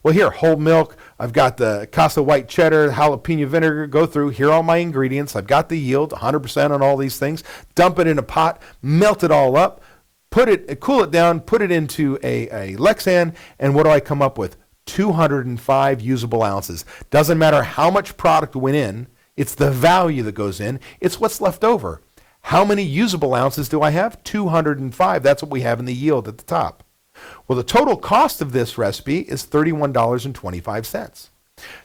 Well, here, whole milk. I've got the Casa white cheddar, jalapeno vinegar. Go through. Here are all my ingredients. I've got the yield, 100% on all these things. Dump it in a pot, melt it all up, cool it down, put it into a Lexan, and what do I come up with? 205 usable ounces. Doesn't matter how much product went in. It's the value that goes in. It's what's left over. How many usable ounces do I have? 205. That's what we have in the yield at the top. Well, the total cost of this recipe is $31.25.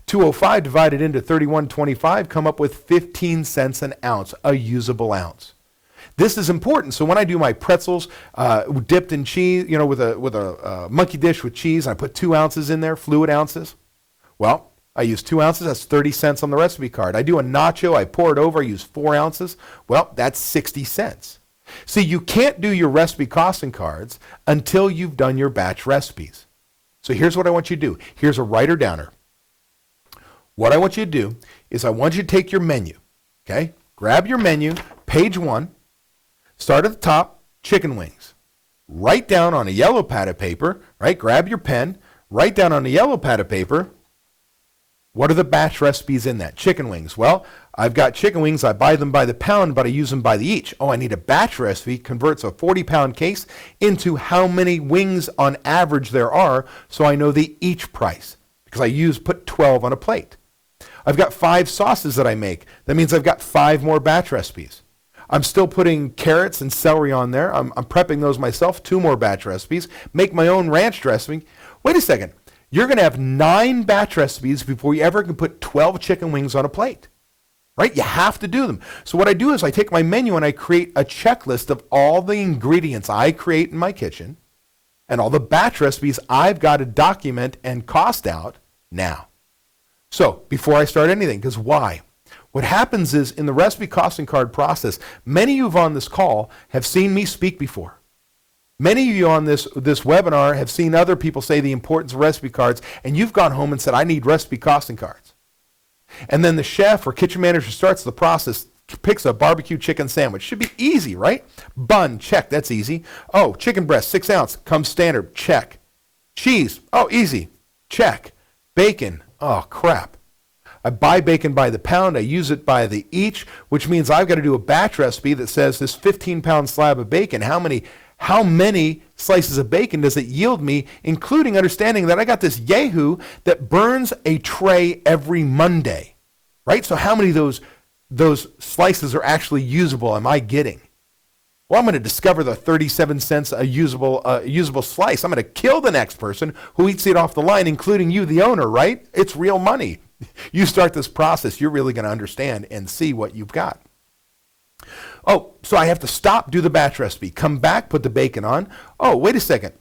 205 divided into 31.25 come up with 15 cents an ounce, a usable ounce. This is important. So when I do my pretzels dipped in cheese, with a monkey dish with cheese, I put 2 ounces in there, fluid ounces. Well, I use 2 ounces, that's 30 cents on the recipe card. I do a nacho, I pour it over, I use 4 ounces. Well, that's 60 cents. See, you can't do your recipe costing cards until you've done your batch recipes. So here's what I want you to do. Here's a writer-downer. What I want you to do is I want you to take your menu, okay? Grab your menu, page 1, start at the top, chicken wings. Write down on a yellow pad of paper, right? Grab your pen, write down on a yellow pad of paper, what are the batch recipes in that? Chicken wings. Well, I've got chicken wings. I buy them by the pound, but I use them by the each. Oh, I need a batch recipe. Converts a 40-pound case into how many wings on average there are, so I know the each price, because I put 12 on a plate. I've got 5 sauces that I make. That means I've got 5 more batch recipes. I'm still putting carrots and celery on there. I'm prepping those myself, 2 more batch recipes. Make my own ranch dressing. Wait a second. You're going to have 9 batch recipes before you ever can put 12 chicken wings on a plate, right? You have to do them. So what I do is I take my menu and I create a checklist of all the ingredients I create in my kitchen and all the batch recipes I've got to document and cost out now. So before I start anything, because why? What happens is in the recipe costing card process, many of you on this call have seen me speak before. Many of you on this webinar have seen other people say the importance of recipe cards, and you've gone home and said, I need recipe costing cards. And then the chef or kitchen manager starts the process, picks a barbecue chicken sandwich. Should be easy, right? Bun, check, that's easy. Oh, chicken breast, 6 ounce, comes standard, check. Cheese, oh, easy, check. Bacon, oh, crap. I buy bacon by the pound, I use it by the each, which means I've got to do a batch recipe that says this 15-pound slab of bacon, how many slices of bacon does it yield me, including understanding that I got this Yahoo that burns a tray every Monday, right? So how many of those slices are actually usable am I getting? Well, I'm going to discover the 37 cents a usable slice. I'm going to kill the next person who eats it off the line, including you, the owner, right? It's real money. You start this process, you're really going to understand and see what you've got. Oh, so I have to stop, do the batch recipe, come back, put the bacon on. Oh, wait a second.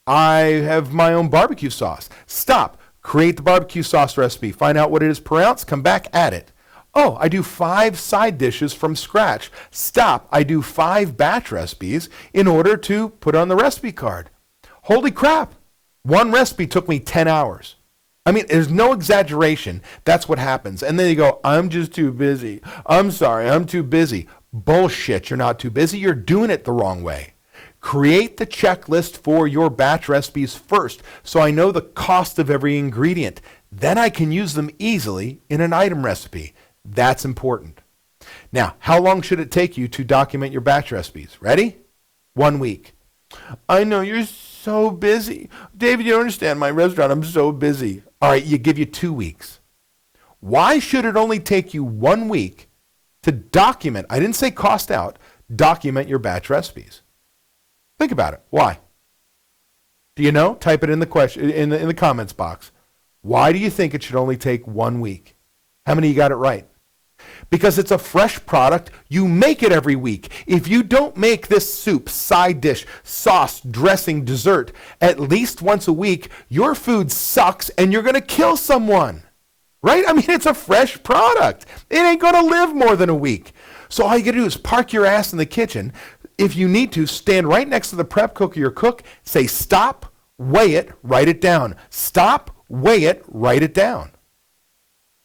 I have my own barbecue sauce. Stop, create the barbecue sauce recipe, find out what it is per ounce, come back, add it. Oh, I do 5 side dishes from scratch. Stop, I do 5 batch recipes in order to put on the recipe card. Holy crap, one recipe took me 10 hours. I mean, there's no exaggeration. That's what happens. And then you go, I'm just too busy. I'm sorry, I'm too busy. Bullshit, you're not too busy. You're doing it the wrong way. Create the checklist for your batch recipes first so I know the cost of every ingredient. Then I can use them easily in an item recipe. That's important. Now, how long should it take you to document your batch recipes? Ready? 1 week. I know you're so busy. David, you don't understand my restaurant. I'm so busy. All right, give you 2 weeks. Why should it only take you 1 week to document, I didn't say cost out, document your batch recipes? Think about it. Why? Do you know? Type it in the question in the comments box. Why do you think it should only take 1 week? How many of you got it right? Because it's a fresh product. You make it every week. If you don't make this soup, side dish, sauce, dressing, dessert at least once a week, your food sucks and you're going to kill someone. Right? I mean, it's a fresh product. It ain't going to live more than a week. So all you got to do is park your ass in the kitchen. If you need to, stand right next to the prep cook or your cook, say stop, weigh it, write it down. Stop, weigh it, write it down.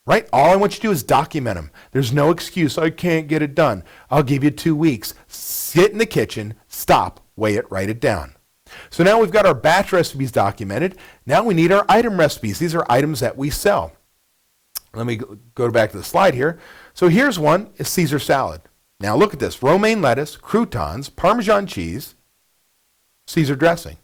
Right? All I want you to do is document them. There's no excuse. I can't get it done. I'll give you 2 weeks. Sit in the kitchen, stop, weigh it, write it down. So now we've got our batch recipes documented. Now we need our item recipes. These are items that we sell. Let me go back to the slide here. So here's one, is Caesar salad. Now look at this, romaine lettuce, croutons, Parmesan cheese, Caesar dressing.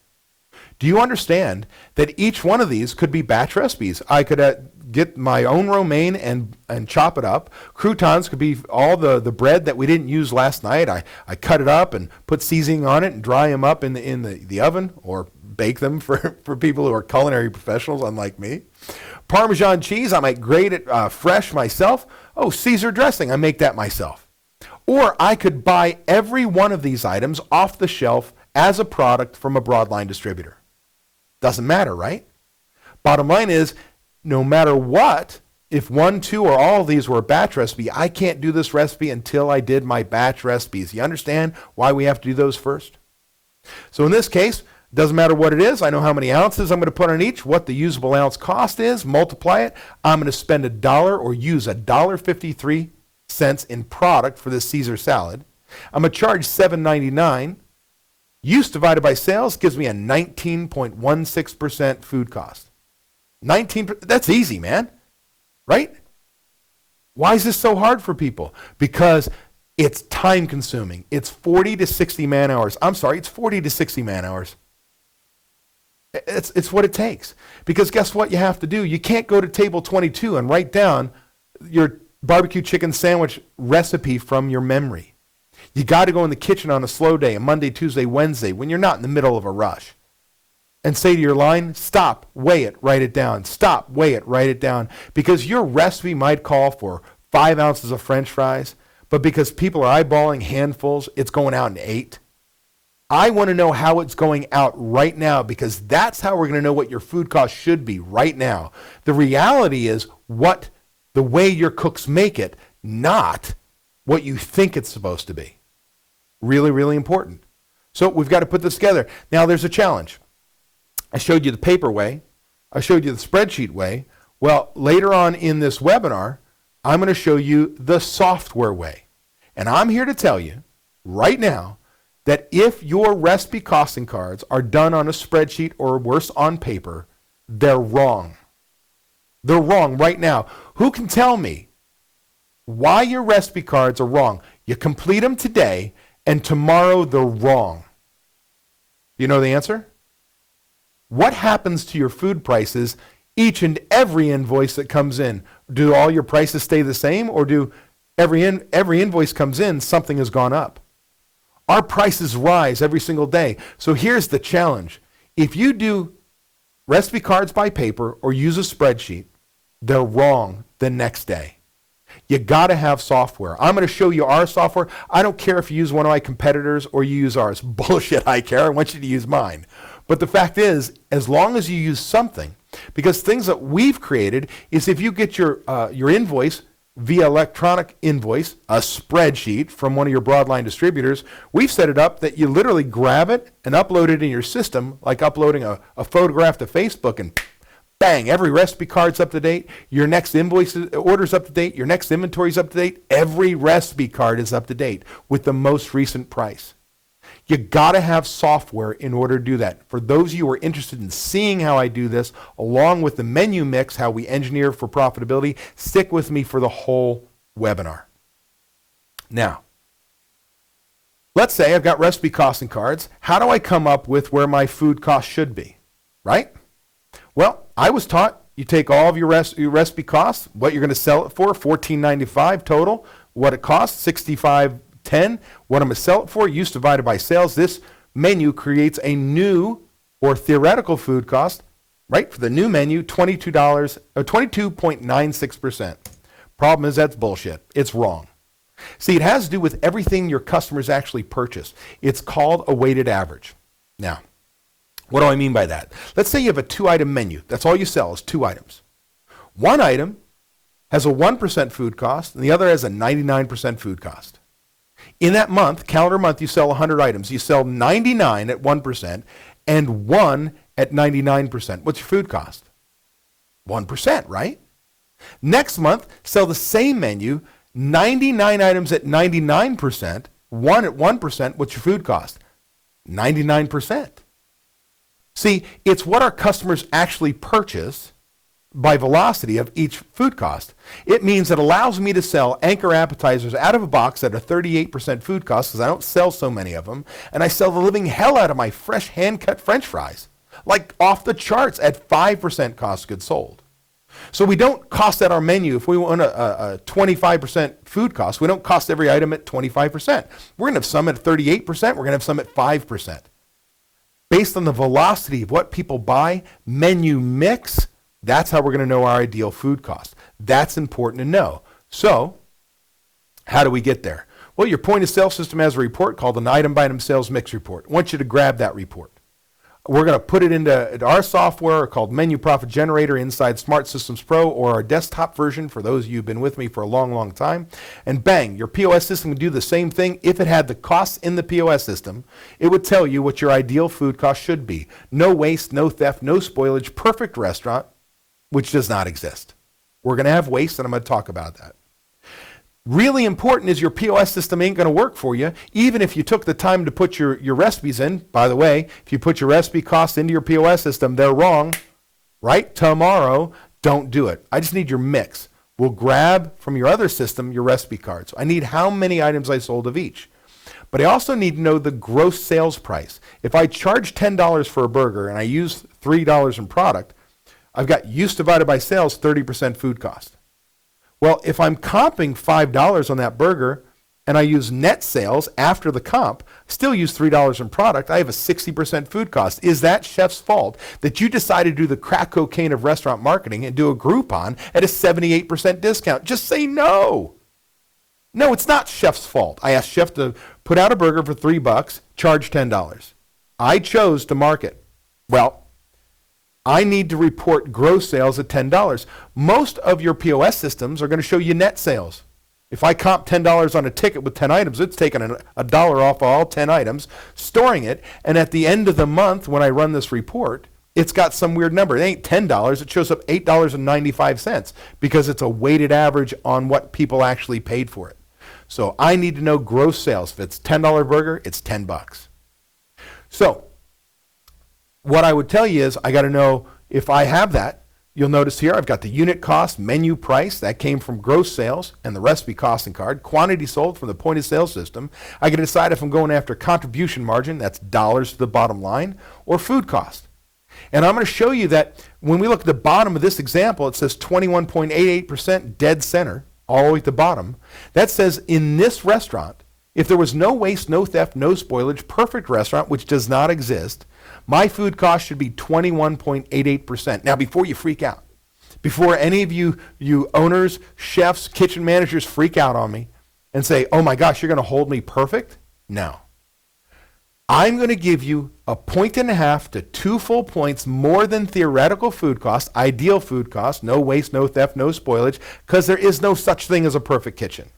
Do you understand that each one of these could be batch recipes? I could get my own romaine and chop it up. Croutons could be all the bread that we didn't use last night. I cut it up and put seasoning on it and dry them up in the oven, or bake them for people who are culinary professionals unlike me. Parmesan cheese, I might grate it fresh myself. Oh, Caesar dressing, I make that myself. Or I could buy every one of these items off the shelf as a product from a broadline distributor. Doesn't matter, right? Bottom line is, no matter what, if one, two, or all of these were a batch recipe, I can't do this recipe until I did my batch recipes. You understand why we have to do those first? So in this case, doesn't matter what it is. I know how many ounces I'm going to put on each, what the usable ounce cost is, multiply it. I'm going to spend $1 or use $1.53 in product for this Caesar salad. I'm going to charge $7.99. Use divided by sales gives me a 19.16% food cost. 19%, that's easy, man, right? Why is this so hard for people? Because it's time consuming. It's 40 to 60 man hours. I'm sorry, it's 40 to 60 man hours. It's what it takes. Because guess what you have to do? You can't go to table 22 and write down your barbecue chicken sandwich recipe from your memory. You got to go in the kitchen on a slow day, a Monday, Tuesday, Wednesday, when you're not in the middle of a rush, and say to your line, stop, weigh it, write it down. Stop, weigh it, write it down. Because your recipe might call for 5 ounces of French fries, but because people are eyeballing handfuls, it's going out in 8. I want to know how it's going out right now, because that's how we're going to know what your food cost should be right now. The reality is what the way your cooks make it, not what you think it's supposed to be. Really, really important. So we've got to put this together. Now there's a challenge. I showed you the paper way. I showed you the spreadsheet way. Well, later on in this webinar, I'm going to show you the software way. And I'm here to tell you right now that if your recipe costing cards are done on a spreadsheet or worse on paper, they're wrong. They're wrong right now. Who can tell me why your recipe cards are wrong? You complete them today, and tomorrow they're wrong. Do you know the answer? What happens to your food prices each and every invoice that comes in? Do all your prices stay the same, or do every invoice comes in, something has gone up? Our prices rise every single day. So here's the challenge. If you do recipe cards by paper or use a spreadsheet, they're wrong the next day. You got to have software. I'm going to show you our software. I don't care if you use one of my competitors or you use ours. Bullshit, I care. I want you to use mine. But the fact is, as long as you use something, because things that we've created is if you get your invoice via electronic invoice, a spreadsheet from one of your broadline distributors, we've set it up that you literally grab it and upload it in your system, like uploading a photograph to Facebook, and bang, every recipe card's up to date, your next invoice order's up to date, your next inventory's up to date, every recipe card is up to date with the most recent price. You got to have software in order to do that. For those of you who are interested in seeing how I do this, along with the menu mix, how we engineer for profitability, stick with me for the whole webinar. Now, let's say I've got recipe costing cards. How do I come up with where my food cost should be, right? Well, I was taught you take all of your recipe costs, what you're going to sell it for, $14.95 total, what it costs, $65.10, what I'm going to sell it for, use divided by sales. This menu creates a new or theoretical food cost, right? For the new menu, $22 or 22.96%. Problem is that's bullshit. It's wrong. See, it has to do with everything your customers actually purchase. It's called a weighted average. Now, what do I mean by that? Let's say you have a 2-item menu. That's all you sell is 2 items. One item has a 1% food cost, and the other has a 99% food cost. In that month, calendar month, you sell 100 items. You sell 99 at 1% and 1 at 99%. What's your food cost? 1%, right? Next month, sell the same menu, 99 items at 99%, 1 at 1%. What's your food cost? 99%. See, it's what our customers actually purchase by velocity of each food cost. It means it allows me to sell anchor appetizers out of a box at a 38% food cost, because I don't sell so many of them, and I sell the living hell out of my fresh hand-cut French fries. like off the charts at 5% cost of goods sold. So we don't cost at our menu. If we want a 25% food cost, we don't cost every item at 25%. We're going to have some at 38%. We're going to have some at 5%. Based on the velocity of what people buy, menu mix, that's how we're going to know our ideal food cost. That's important to know. So how do we get there? Well, your point of sale system has a report called an item by item sales mix report. I want you to grab that report. We're going to put it into our software called Menu Profit Generator inside Smart Systems Pro, or our desktop version for those of you who've been with me for a long, long time. And bang, your POS system would do the same thing. If it had the costs in the POS system, it would tell you what your ideal food cost should be. No waste, no theft, no spoilage, perfect restaurant, which does not exist. We're going to have waste, and I'm going to talk about that. Really important is your POS system ain't going to work for you, even if you took the time to put your recipes in. By the way, if you put your recipe costs into your POS system, they're wrong, right? Tomorrow, don't do it. I just need your mix. We'll grab from your other system your recipe cards. I need how many items I sold of each. But I also need to know the gross sales price. If I charge $10 for a burger and I use $3 in product, I've got use divided by sales, 30% food cost. Well, if I'm comping $5 on that burger and I use net sales after the comp, still use $3 in product, I have a 60% food cost. Is that chef's fault that you decided to do the crack cocaine of restaurant marketing and do a Groupon at a 78% discount? Just say no. No, it's not chef's fault. I asked chef to put out a burger for $3, charge $10. I chose to market. Well, I need to report gross sales at $10. Most of your POS systems are going to show you net sales. If I comp $10 on a ticket with 10 items, it's taking a dollar off all 10 items, storing it, and at the end of the month when I run this report, it's got some weird number. It ain't $10. It shows up $8.95 because it's a weighted average on what people actually paid for it. So I need to know gross sales. If it's $10 burger, it's $10. So what I would tell you is I got to know if I have that. You'll notice here I've got the unit cost, menu price, that came from gross sales and the recipe costing card, quantity sold from the point of sale system. I can decide if I'm going after contribution margin, that's dollars to the bottom line, or food cost. And I'm going to show you that when we look at the bottom of this example, it says 21.88% dead center, all the way at the bottom. That says in this restaurant, if there was no waste, no theft, no spoilage, perfect restaurant, which does not exist, my food cost should be 21.88%. Now, before you freak out, before any of you owners, chefs, kitchen managers freak out on me and say, oh my gosh, you're going to hold me perfect? No. I'm going to give you 1.5 to 2 full points more than theoretical food cost, ideal food cost, no waste, no theft, no spoilage, because there is no such thing as a perfect kitchen.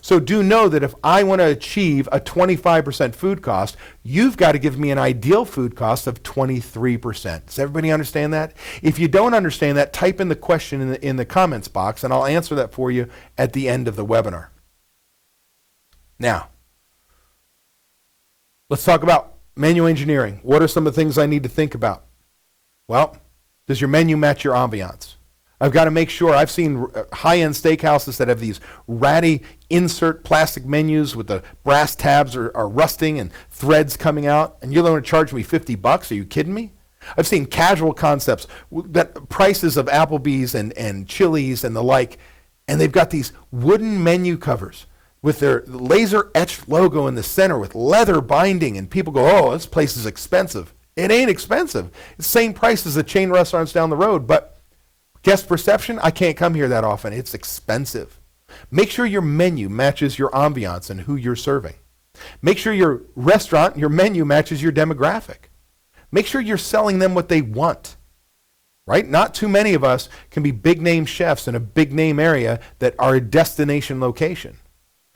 So do know that if I want to achieve a 25% food cost, you've got to give me an ideal food cost of 23%. Does everybody understand that? If you don't understand that, type in the question in the comments box, and I'll answer that for you at the end of the webinar. Now, let's talk about menu engineering. What are some of the things I need to think about? Well, does your menu match your ambiance? I've got to make sure. I've seen high-end steakhouses that have these ratty insert plastic menus with the brass tabs are rusting and threads coming out, and you're going to charge me $50? Are you kidding me? I've seen casual concepts that prices of Applebee's and Chili's and the like, and they've got these wooden menu covers with their laser-etched logo in the center with leather binding, and people go, oh, this place is expensive. It ain't expensive. It's the same price as the chain restaurants down the road, but guest perception, I can't come here that often. It's expensive. Make sure your menu matches your ambiance and who you're serving. Make sure your restaurant, your menu matches your demographic. Make sure you're selling them what they want, right? Not too many of us can be big name chefs in a big name area that are a destination location.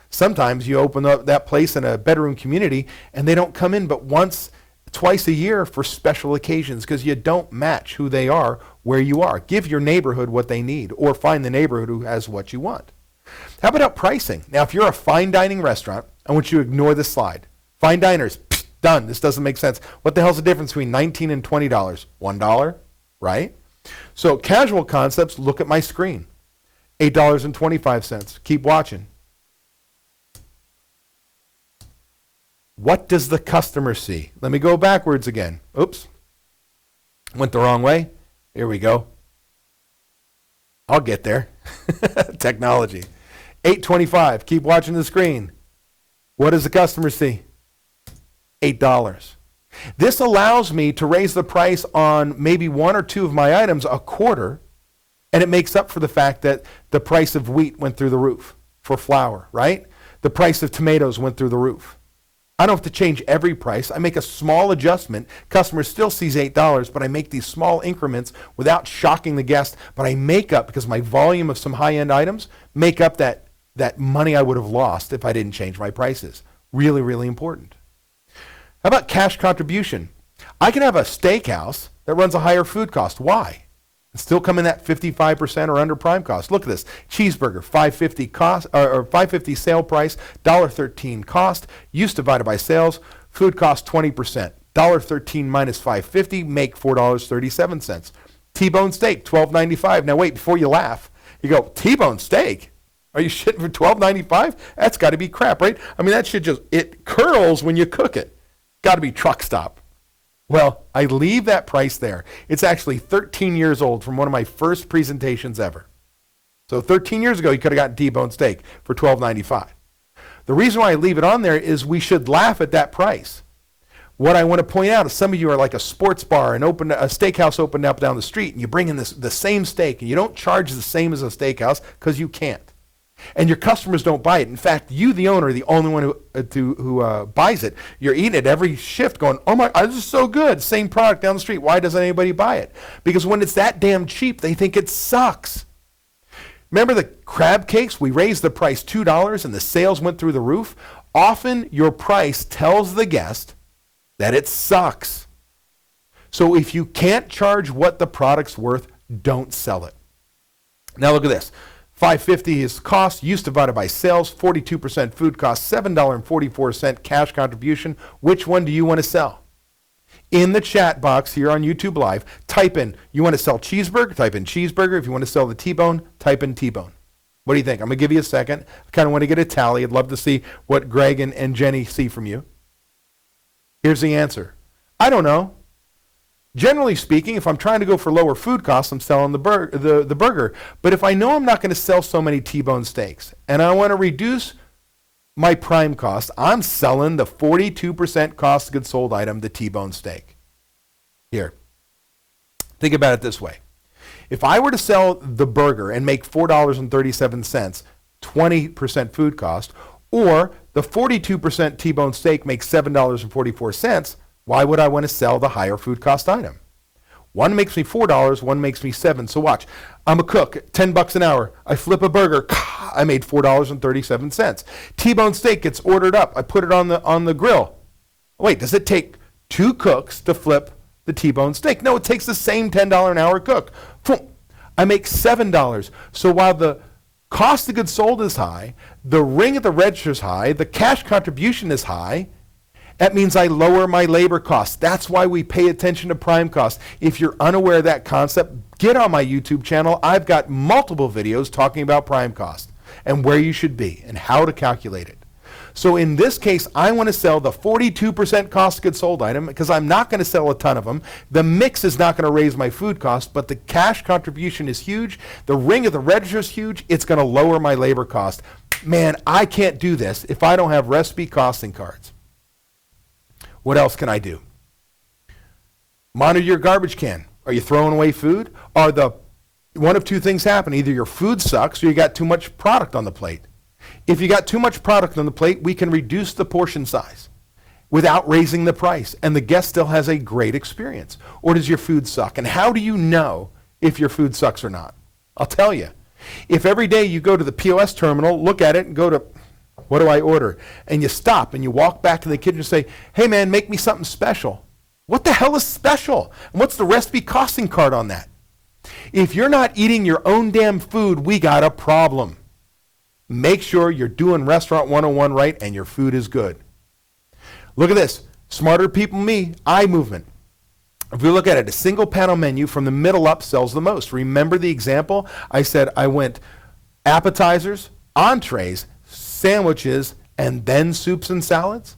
Sometimes you open up that place in a bedroom community and they don't come in but once, twice a year for special occasions because you don't match who they are where you are. Give your neighborhood what they need or find the neighborhood who has what you want. How about pricing? Now, if you're a fine dining restaurant, I want you to ignore this slide. Fine diners, done. This doesn't make sense. What the hell's the difference between $19 and $20? $1, right? So casual concepts, look at my screen. $8.25. Keep watching. What does the customer see? Let me go backwards again. Oops. Went the wrong way. Here we go. I'll get there. Technology. 825. Keep watching the screen. What does the customer see? $8. This allows me to raise the price on maybe one or two of my items a quarter, and it makes up for the fact that the price of wheat went through the roof for flour, right? The price of tomatoes went through the roof. I don't have to change every price. I make a small adjustment. Customer still sees $8, but I make these small increments without shocking the guest. But I make up, because my volume of some high-end items, make up that money I would have lost if I didn't change my prices. Really, really important. How about cash contribution? I can have a steakhouse that runs a higher food cost. Why? And still come in at 55% or under prime cost. Look at this. Cheeseburger, $5.50 cost or $5.50 sale price, $1.13 cost. Use divided by sales. Food cost 20%. $1.13 minus $5.50 make $4.37. T-bone steak, $12.95. Now wait, before you laugh, you go, T-bone steak? Are you shitting for $12.95? That's got to be crap, right? I mean, that shit just, it curls when you cook it. Got to be truck stop. Well, I leave that price there. It's actually 13 years old from one of my first presentations ever. So 13 years ago, you could have gotten T-bone steak for $12.95. The reason why I leave it on there is we should laugh at that price. What I want to point out is some of you are like a sports bar and a steakhouse opened up down the street, and you bring in the same steak, and you don't charge the same as a steakhouse because you can't. And your customers don't buy it. In fact, you, the owner, are the only one who buys it. You're eating it every shift going, oh my, this is so good. Same product down the street. Why doesn't anybody buy it? Because when it's that damn cheap, they think it sucks. Remember the crab cakes? We raised the price $2 and the sales went through the roof. Often your price tells the guest that it sucks. So if you can't charge what the product's worth, don't sell it. Now look at this. $5.50 is cost, use divided by sales, 42% food cost, $7.44 cash contribution. Which one do you want to sell? In the chat box here on YouTube Live, type in, you want to sell cheeseburger? Type in cheeseburger. If you want to sell the T-bone, type in T-bone. What do you think? I'm going to give you a second. I kind of want to get a tally. I'd love to see what Greg and Jenny see from you. Here's the answer. I don't know. Generally speaking, if I'm trying to go for lower food costs, I'm selling the burger. But if I know I'm not going to sell so many T-bone steaks and I want to reduce my prime cost, I'm selling the 42% cost of goods sold item, the T-bone steak. Here, think about it this way. If I were to sell the burger and make $4.37, 20% food cost, or the 42% T-bone steak makes $7.44, why would I want to sell the higher food cost item? One makes me $4, one makes me $7. So watch, I'm a cook, $10 an hour. I flip a burger, I made $4.37. T-bone steak gets ordered up. I put it on the grill. Wait, does it take two cooks to flip the T-bone steak? No, it takes the same $10 an hour cook. I make $7. So while the cost of goods sold is high, the ring at the register is high, the cash contribution is high, that means I lower my labor costs. That's why we pay attention to prime costs. If you're unaware of that concept, get on my YouTube channel. I've got multiple videos talking about prime cost and where you should be and how to calculate it. So in this case, I want to sell the 42% cost of goods sold item because I'm not going to sell a ton of them. The mix is not going to raise my food cost, but the cash contribution is huge. The ring of the register is huge. It's going to lower my labor cost. Man, I can't do this if I don't have recipe costing cards. What else can I do? Monitor your garbage can. Are you throwing away food? One of two things happen. Either your food sucks or you got too much product on the plate. If you got too much product on the plate, we can reduce the portion size without raising the price, and the guest still has a great experience. Or does your food suck? And how do you know if your food sucks or not? I'll tell you. If every day you go to the POS terminal, look at it, and go to, what do I order? And you stop and you walk back to the kitchen and say, hey man, make me something special. What the hell is special? And what's the recipe costing card on that? If you're not eating your own damn food, we got a problem. Make sure you're doing Restaurant 101 right and your food is good. Look at this. Smarter people me, eye movement. If we look at it, a single panel menu from the middle up sells the most. Remember the example? I said I went appetizers, entrees, sandwiches, and then soups and salads?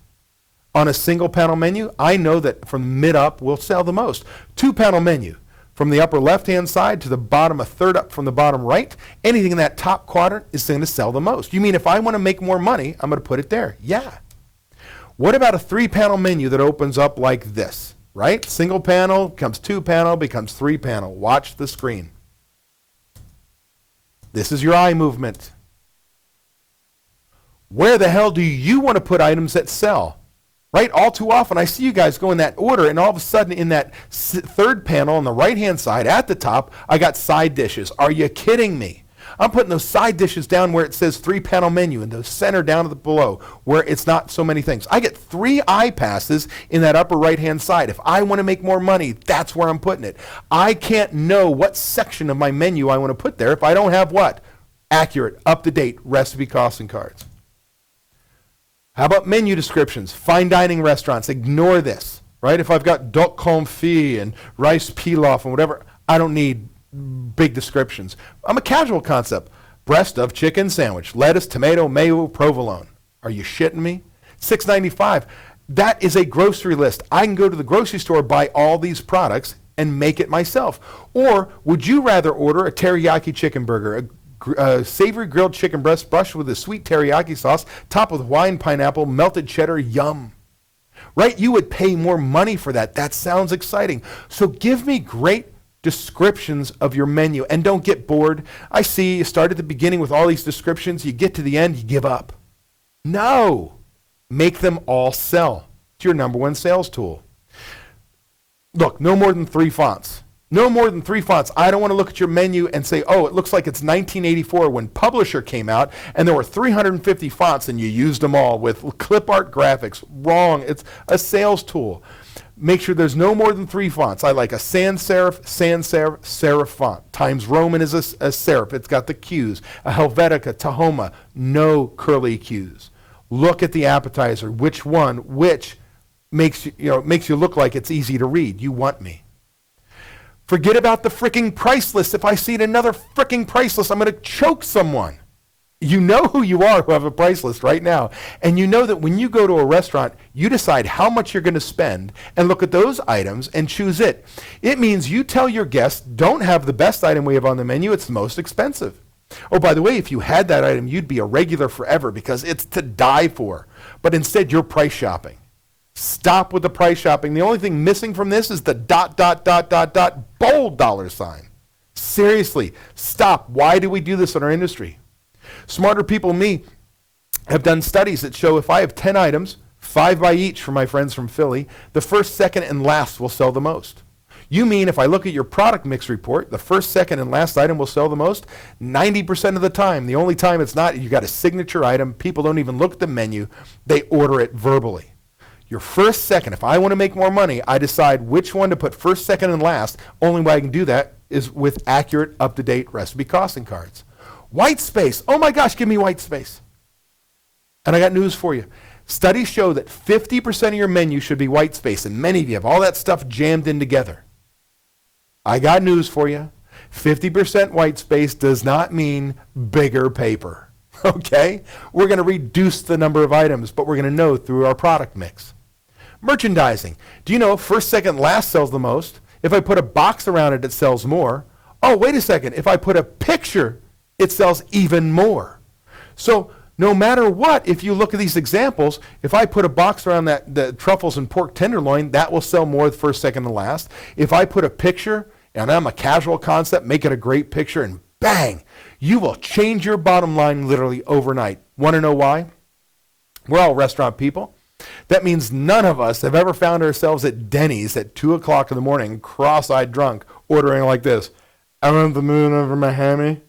On a single panel menu, I know that from mid up will sell the most. 2-panel menu, from the upper left-hand side to the bottom, a third up from the bottom right, anything in that top quadrant is going to sell the most. You mean if I want to make more money, I'm going to put it there? Yeah. What about a 3-panel menu that opens up like this, right? Single panel becomes 2-panel, becomes 3-panel. Watch the screen. This is your eye movement. Where the hell do you want to put items that sell? Right? All too often I see you guys go in that order, and all of a sudden in that third panel on the right-hand side at the top, I got side dishes. Are you kidding me? I'm putting those side dishes down where it says 3-panel menu, and the center down to the below where it's not so many things. I get 3 eye passes in that upper right-hand side. If I want to make more money, that's where I'm putting it. I can't know what section of my menu I want to put there if I don't have what? Accurate, up-to-date recipe costing cards. How about menu descriptions? Fine dining restaurants, ignore this, right? If I've got duck confit and rice pilaf and whatever, I don't need big descriptions. I'm a casual concept. Breast of chicken sandwich, lettuce, tomato, mayo, provolone. Are you shitting me? $6.95. That is a grocery list. I can go to the grocery store, buy all these products, and make it myself. Or would you rather order a teriyaki chicken burger, a savory grilled chicken breast brushed with a sweet teriyaki sauce, topped with Hawaiian pineapple, melted cheddar, yum. Right? You would pay more money for that. That sounds exciting. So give me great descriptions of your menu, and don't get bored. I see you start at the beginning with all these descriptions, you get to the end, you give up. No. Make them all sell. It's your number one sales tool. Look, no more than 3 fonts. No more than 3 fonts. I don't want to look at your menu and say, oh, it looks like it's 1984 when Publisher came out and there were 350 fonts and you used them all with clip art graphics. Wrong. It's a sales tool. Make sure there's no more than 3 fonts. I like a sans serif font. Times Roman is a serif. It's got the Qs. A Helvetica, Tahoma, no curly Qs. Look at the appetizer. Which makes you look like it's easy to read. You want me. Forget about the freaking price list. If I see another freaking price list, I'm going to choke someone. You know who you are who have a price list right now. And you know that when you go to a restaurant, you decide how much you're going to spend and look at those items and choose it. It means you tell your guests, don't have the best item we have on the menu, it's the most expensive. Oh, by the way, if you had that item, you'd be a regular forever because it's to die for. But instead, you're price shopping. Stop with the price shopping. The only thing missing from this is the ... bold $. Seriously, stop. Why do we do this in our industry? Smarter people than me have done studies that show if I have 10 items, 5 by each for my friends from Philly, the first, second, and last will sell the most. You mean if I look at your product mix report, the first, second, and last item will sell the most? 90% of the time. The only time it's not, you got a signature item, people don't even look at the menu, they order it verbally. Your first, second, if I want to make more money, I decide which one to put first, second, and last. Only way I can do that is with accurate, up-to-date recipe costing cards. White space. Oh my gosh, give me white space. And I got news for you. Studies show that 50% of your menu should be white space, and many of you have all that stuff jammed in together. I got news for you. 50% white space does not mean bigger paper. Okay? We're going to reduce the number of items, but we're going to know through our product mix. Merchandising. Do you know first, second, last sells the most? If I put a box around it, it sells more. Oh, wait a second. If I put a picture, it sells even more. So no matter what, if you look at these examples, if I put a box around the truffles and pork tenderloin, that will sell more the first, second, and last. If I put a picture, and I'm a casual concept, make it a great picture, and bang, you will change your bottom line literally overnight. Want to know why? We're all restaurant people. That means none of us have ever found ourselves at Denny's at 2 o'clock in the morning, cross-eyed drunk, ordering like this. I want the moon over my hammy.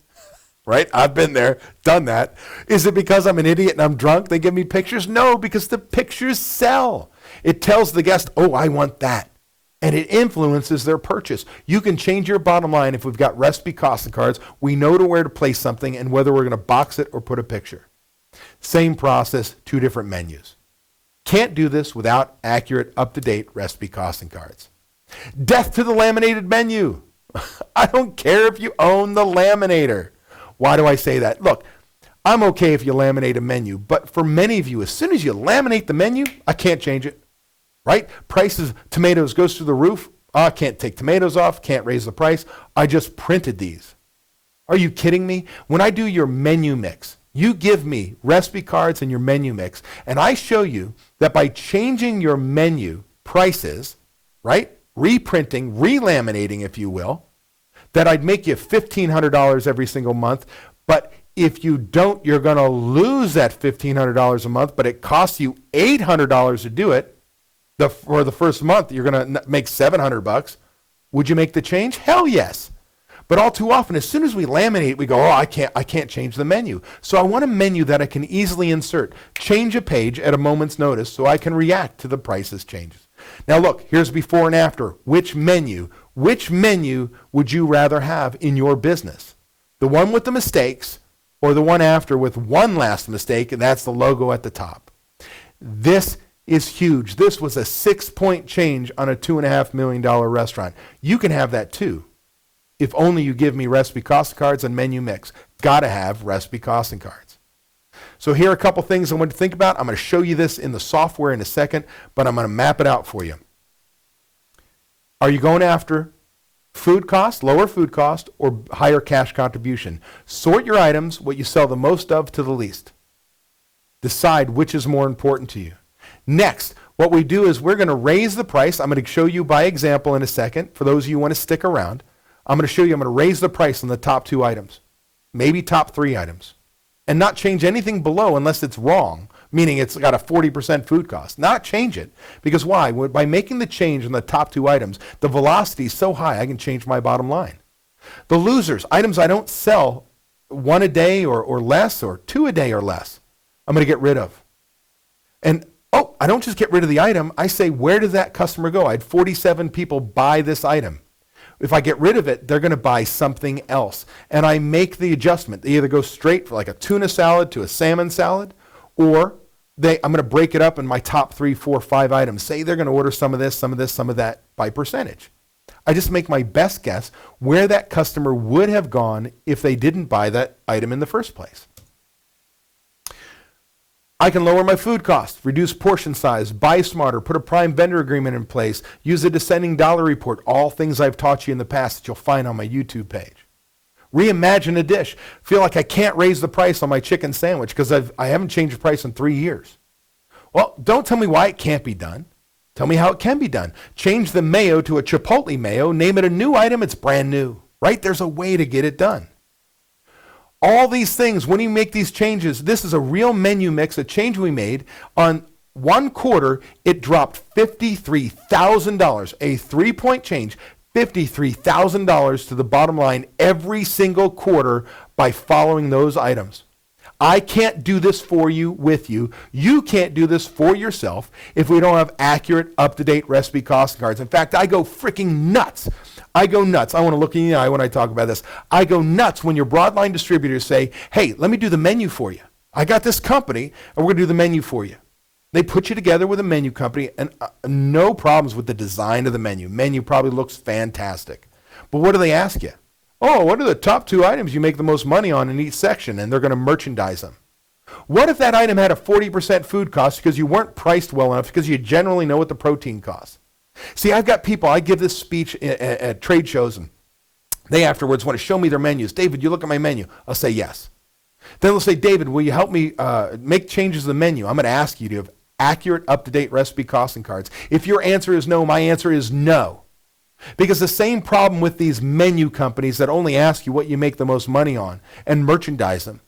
Right? I've been there, done that. Is it because I'm an idiot and I'm drunk they give me pictures? No, because the pictures sell. It tells the guest, oh, I want that. And it influences their purchase. You can change your bottom line if we've got recipe costing cards. We know where to place something and whether we're going to box it or put a picture. Same process, 2 different menus. Can't do this without accurate, up-to-date recipe costing cards. Death to the laminated menu. I don't care if you own the laminator. Why do I say that? Look, I'm okay if you laminate a menu, but for many of you, as soon as you laminate the menu, I can't change it, right? Prices, tomatoes goes through the roof. Oh, I can't take tomatoes off, can't raise the price. I just printed these. Are you kidding me? When I do your menu mix, you give me recipe cards and your menu mix, and I show you that by changing your menu prices, right, reprinting, relaminating, if you will, that I'd make you $1,500 every single month. But if you don't, you're going to lose that $1,500 a month, but it costs you $800 to do it. For the first month, you're going to make $700. Would you make the change? Hell yes. But all too often, as soon as we laminate, we go, oh, I can't change the menu. So I want a menu that I can easily insert, change a page at a moment's notice so I can react to the prices changes. Now look, here's before and after. Which menu would you rather have in your business? The one with the mistakes or the one after with one last mistake, and that's the logo at the top. This is huge. This was a 6-point change on a $2.5 million restaurant. You can have that too, if only you give me recipe costing cards and menu mix. Got to have recipe costing cards. So here are a couple things I want to think about. I'm going to show you this in the software in a second, but I'm going to map it out for you. Are you going after food cost, lower food cost, or higher cash contribution? Sort your items, what you sell the most of to the least. Decide which is more important to you. Next, what we do is we're going to raise the price. I'm going to show you by example in a second. For those of you who want to stick around, I'm going to raise the price on the top 2 items, maybe top 3 items, and not change anything below unless it's wrong, meaning it's got a 40% food cost. Not change it. Because why? By making the change on the top 2 items, the velocity is so high I can change my bottom line. The losers, items I don't sell 1 a day or less, or 2 a day or less, I'm going to get rid of. And I don't just get rid of the item. I say, where did that customer go? I had 47 people buy this item. If I get rid of it, they're going to buy something else. And I make the adjustment. They either go straight for like a tuna salad to a salmon salad, or I'm going to break it up in my top 3, 4, 5 items. Say they're going to order some of this, some of this, some of that by percentage. I just make my best guess where that customer would have gone if they didn't buy that item in the first place. I can lower my food costs, reduce portion size, buy smarter, put a prime vendor agreement in place, use a descending dollar report, all things I've taught you in the past that you'll find on my YouTube page. Reimagine a dish. Feel like I can't raise the price on my chicken sandwich because I haven't changed the price in 3 years. Well, don't tell me why it can't be done. Tell me how it can be done. Change the mayo to a Chipotle mayo, name it a new item, it's brand new, right? There's a way to get it done. All these things, when you make these changes, this is a real menu mix, a change we made. On 1 quarter, it dropped $53,000, a 3-point change, $53,000 to the bottom line every single quarter by following those items. I can't do this for you with you. You can't do this for yourself if we don't have accurate, up-to-date recipe costing cards. In fact, I go freaking nuts. I want to look in the eye when I talk about this. I go nuts when your broadline distributors say, hey, let me do the menu for you. I got this company, and we're going to do the menu for you. They put you together with a menu company, and no problems with the design of the menu. Menu probably looks fantastic. But what do they ask you? Oh, what are the top 2 items you make the most money on in each section? And they're going to merchandise them. What if that item had a 40% food cost because you weren't priced well enough because you generally know what the protein costs? See, I've got people, I give this speech at trade shows, and they afterwards want to show me their menus. David, you look at my menu. I'll say yes. Then they'll say, David, will you help me make changes to the menu? I'm going to ask you to have accurate, up-to-date recipe costing cards. If your answer is no, my answer is no. Because the same problem with these menu companies that only ask you what you make the most money on and merchandise them.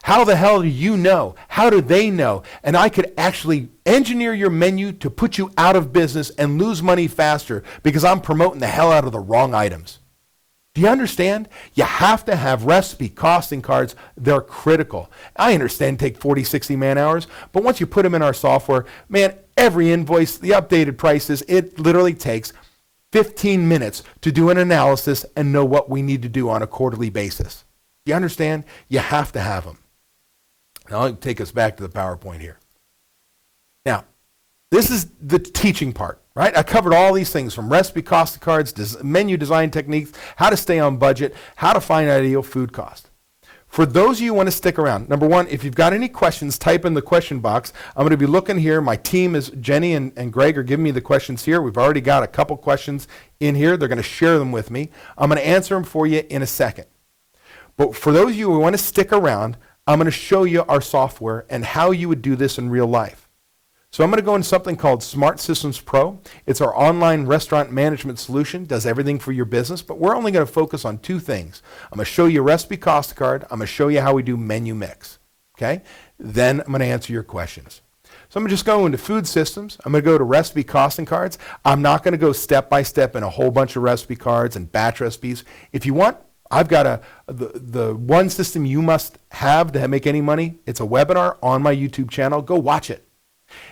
How the hell do you know? How do they know? And I could actually engineer your menu to put you out of business and lose money faster because I'm promoting the hell out of the wrong items. Do you understand? You have to have recipe costing cards. They're critical. I understand take 40, 60 man hours, but once you put them in our software, man, every invoice, the updated prices, it literally takes 15 minutes to do an analysis and know what we need to do on a quarterly basis. You understand? You have to have them. Now I'll take us back to the PowerPoint here. Now, this is the teaching part, right? I covered all these things from recipe costing cards, menu design techniques, how to stay on budget, how to find ideal food cost. For those of you who want to stick around, number one, if you've got any questions, type in the question box. I'm going to be looking here. My team is, Jenny and Greg are giving me the questions here. We've already got a couple questions in here. They're going to share them with me. I'm going to answer them for you in a second. But for those of you who want to stick around, I'm going to show you our software and how you would do this in real life. So I'm going to go into something called Smart Systems Pro. It's our online restaurant management solution, does everything for your business, but we're only going to focus on two things. I'm going to show you a recipe cost card. I'm going to show you how we do menu mix. Okay? Then I'm going to answer your questions. So I'm just going into food systems. I'm going to go to recipe costing cards. I'm not going to go step by step in a whole bunch of recipe cards and batch recipes. If you want, I've got the one system you must have to make any money. It's a webinar on my YouTube channel. Go watch it.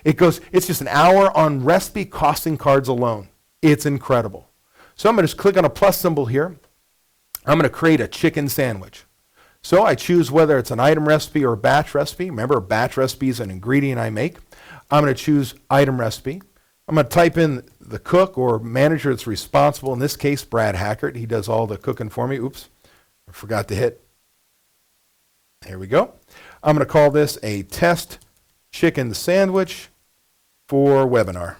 It's just an hour on recipe costing cards alone. It's incredible. So I'm going to just click on a plus symbol here. I'm going to create a chicken sandwich. So I choose whether it's an item recipe or a batch recipe. Remember, a batch recipe is an ingredient I make. I'm going to choose item recipe. I'm going to type in the cook or manager that's responsible. In this case, Brad Hackert. He does all the cooking for me. Oops, I forgot to hit. There we go. I'm going to call this a test chicken sandwich for webinar.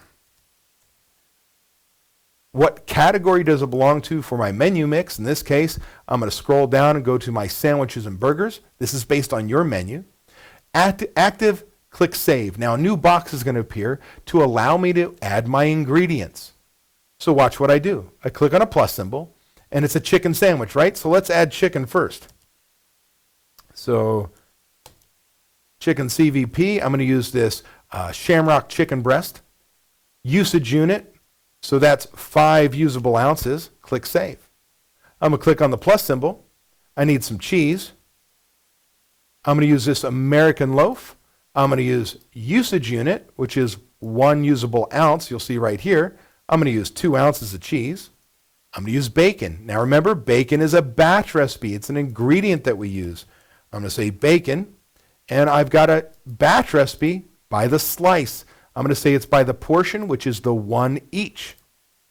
What category does it belong to for my menu mix? In this case, I'm going to scroll down and go to my sandwiches and burgers. This is based on your menu. Active, click Save. Now a new box is going to appear to allow me to add my ingredients. So watch what I do. I click on a plus symbol, and it's a chicken sandwich, right? So let's add chicken first. So chicken CVP, I'm going to use this Shamrock chicken breast. Usage unit, so that's 5 usable ounces. Click Save. I'm going to click on the plus symbol. I need some cheese. I'm going to use this American loaf. I'm going to use usage unit, which is 1 usable ounce. You'll see right here. I'm going to use 2 ounces of cheese. I'm going to use bacon. Now remember, bacon is a batch recipe. It's an ingredient that we use. I'm going to say bacon. And I've got a batch recipe by the slice. I'm going to say it's by the portion, which is the 1 each.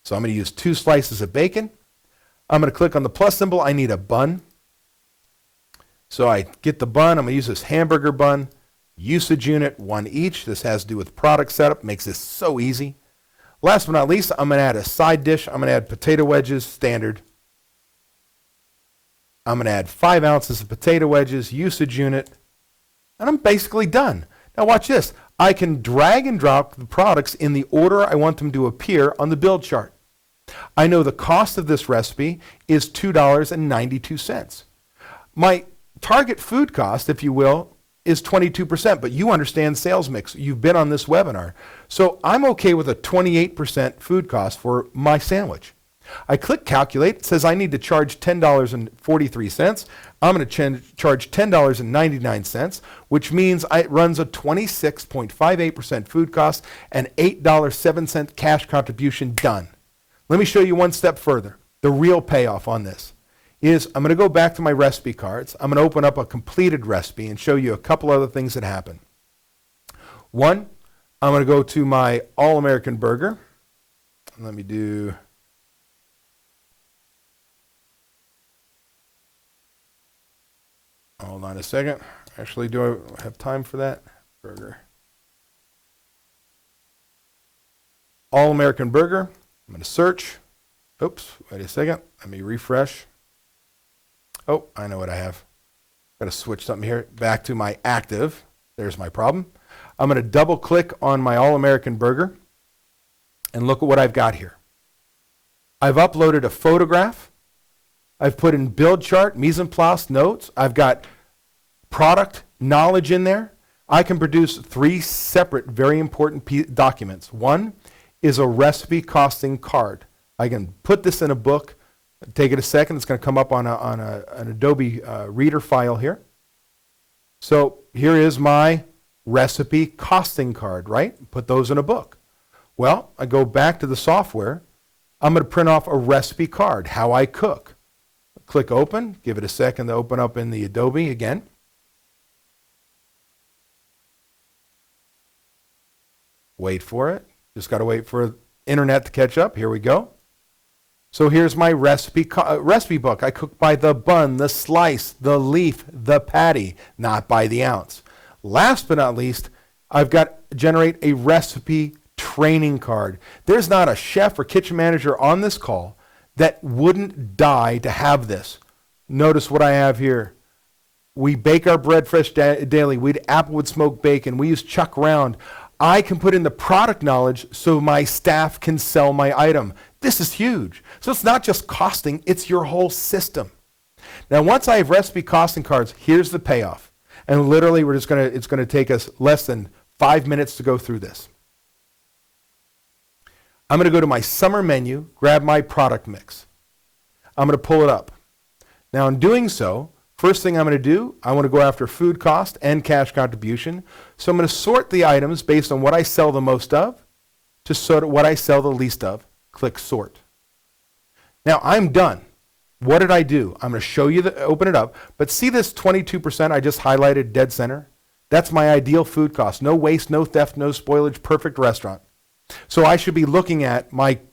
So I'm going to use 2 slices of bacon. I'm going to click on the plus symbol. I need a bun. So I get the bun. I'm going to use this hamburger bun. Usage unit, 1 each. This has to do with product setup. Makes this so easy. Last but not least, I'm going to add a side dish. I'm going to add potato wedges, standard. I'm going to add 5 ounces of potato wedges, usage unit. And I'm basically done. Now watch this. I can drag and drop the products in the order I want them to appear on the build chart. I know the cost of this recipe is $2.92. My target food cost, if you will, is 22%, but you understand sales mix. You've been on this webinar. So I'm okay with a 28% food cost for my sandwich. I click calculate. It says I need to charge $10.43. I'm going to charge $10.99, which means it runs a 26.58% food cost and $8.07 cash contribution done. Let me show you one step further. The real payoff on this is I'm going to go back to my recipe cards. I'm going to open up a completed recipe and show you a couple other things that happen. One, I'm going to go to my All-American Burger. Let me do... Hold on a second. Actually, do I have time for that? Burger. All-American Burger. I'm going to search. Oops, wait a second. Let me refresh. Oh, I know what I have. Got to switch something here. Back to my active. There's my problem. I'm going to double click on my All-American Burger and look at what I've got here. I've uploaded a photograph. I've put in build chart, mise en place, notes. I've got product knowledge in there. I can produce 3 separate, very important documents. One is a recipe costing card. I can put this in a book. Take it a second. It's going to come up on an Adobe Reader file here. So here is my recipe costing card, right? Put those in a book. Well, I go back to the software. I'm going to print off a recipe card, how I cook. Click open. Give it a second to open up in the Adobe again. Wait for it. Just got to wait for internet to catch up. Here we go. So here's my recipe book. I cook by the bun, the slice, the leaf, the patty, not by the ounce. Last but not least, I've got generate a recipe training card. There's not a chef or kitchen manager on this call that wouldn't die to have this. Notice what I have here. We bake our bread fresh daily. We eat applewood smoked bacon. We use chuck round. I can put in the product knowledge so my staff can sell my item. This is huge. So it's not just costing, it's your whole system. Now, once I have recipe costing cards, here's the payoff. And literally, it's going to take us less than 5 minutes to go through this. I'm going to go to my summer menu, grab my product mix. I'm going to pull it up. Now, in doing so, first thing I'm going to do, I want to go after food cost and cash contribution. So I'm going to sort the items based on what I sell the most of to sort what I sell the least of. Click sort. Now I'm done. What did I do? I'm going to show you, open it up, but see this 22% I just highlighted dead center? That's my ideal food cost. No waste, no theft, no spoilage, perfect restaurant. So I should be looking at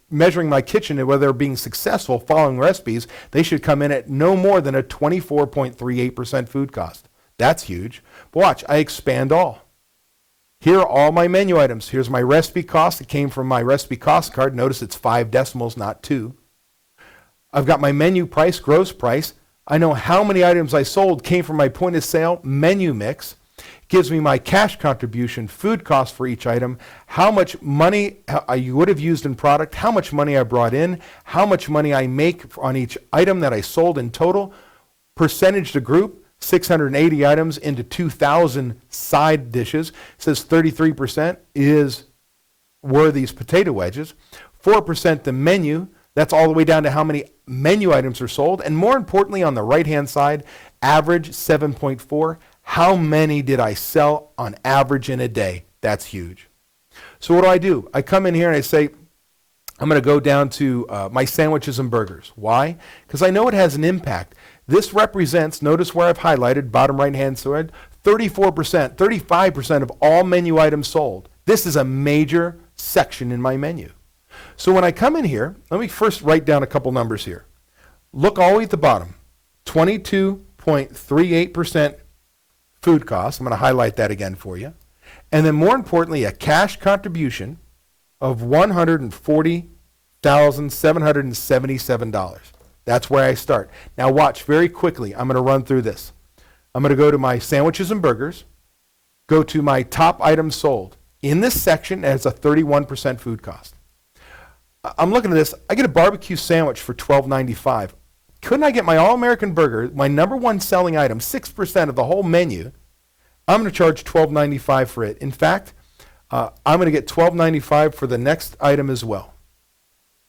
measuring my kitchen and whether they're being successful following recipes. They should come in at no more than a 24.38% food cost. That's huge. But watch, I expand all. Here are all my menu items. Here's my recipe cost. It came from my recipe cost card. Notice it's 5 decimals, not 2. I've got my menu price, gross price. I know how many items I sold came from my point of sale menu mix. It gives me my cash contribution, food cost for each item, how much money I would have used in product, how much money I brought in, how much money I make on each item that I sold in total, percentage to group, 680 items into 2,000 side dishes. It says 33% were these potato wedges, 4% the menu. That's all the way down to how many menu items are sold. And more importantly, on the right-hand side, average 7.4. How many did I sell on average in a day? That's huge. So what do? I come in here and I say, I'm going to go down to my sandwiches and burgers. Why? Because I know it has an impact. This represents, notice where I've highlighted, bottom right-hand side, 34%, 35% of all menu items sold. This is a major section in my menu. So when I come in here, let me first write down a couple numbers here. Look all the way at the bottom, 22.38% food cost. I'm going to highlight that again for you. And then more importantly, a cash contribution of $140,777. That's where I start. Now watch very quickly. I'm going to run through this. I'm going to go to my sandwiches and burgers, go to my top items sold. In this section, it has a 31% food cost. I'm looking at this. I get a barbecue sandwich for $12.95. Couldn't I get my All-American burger, my number one selling item, 6% of the whole menu? I'm going to charge $12.95 for it. In fact, I'm going to get $12.95 for the next item as well.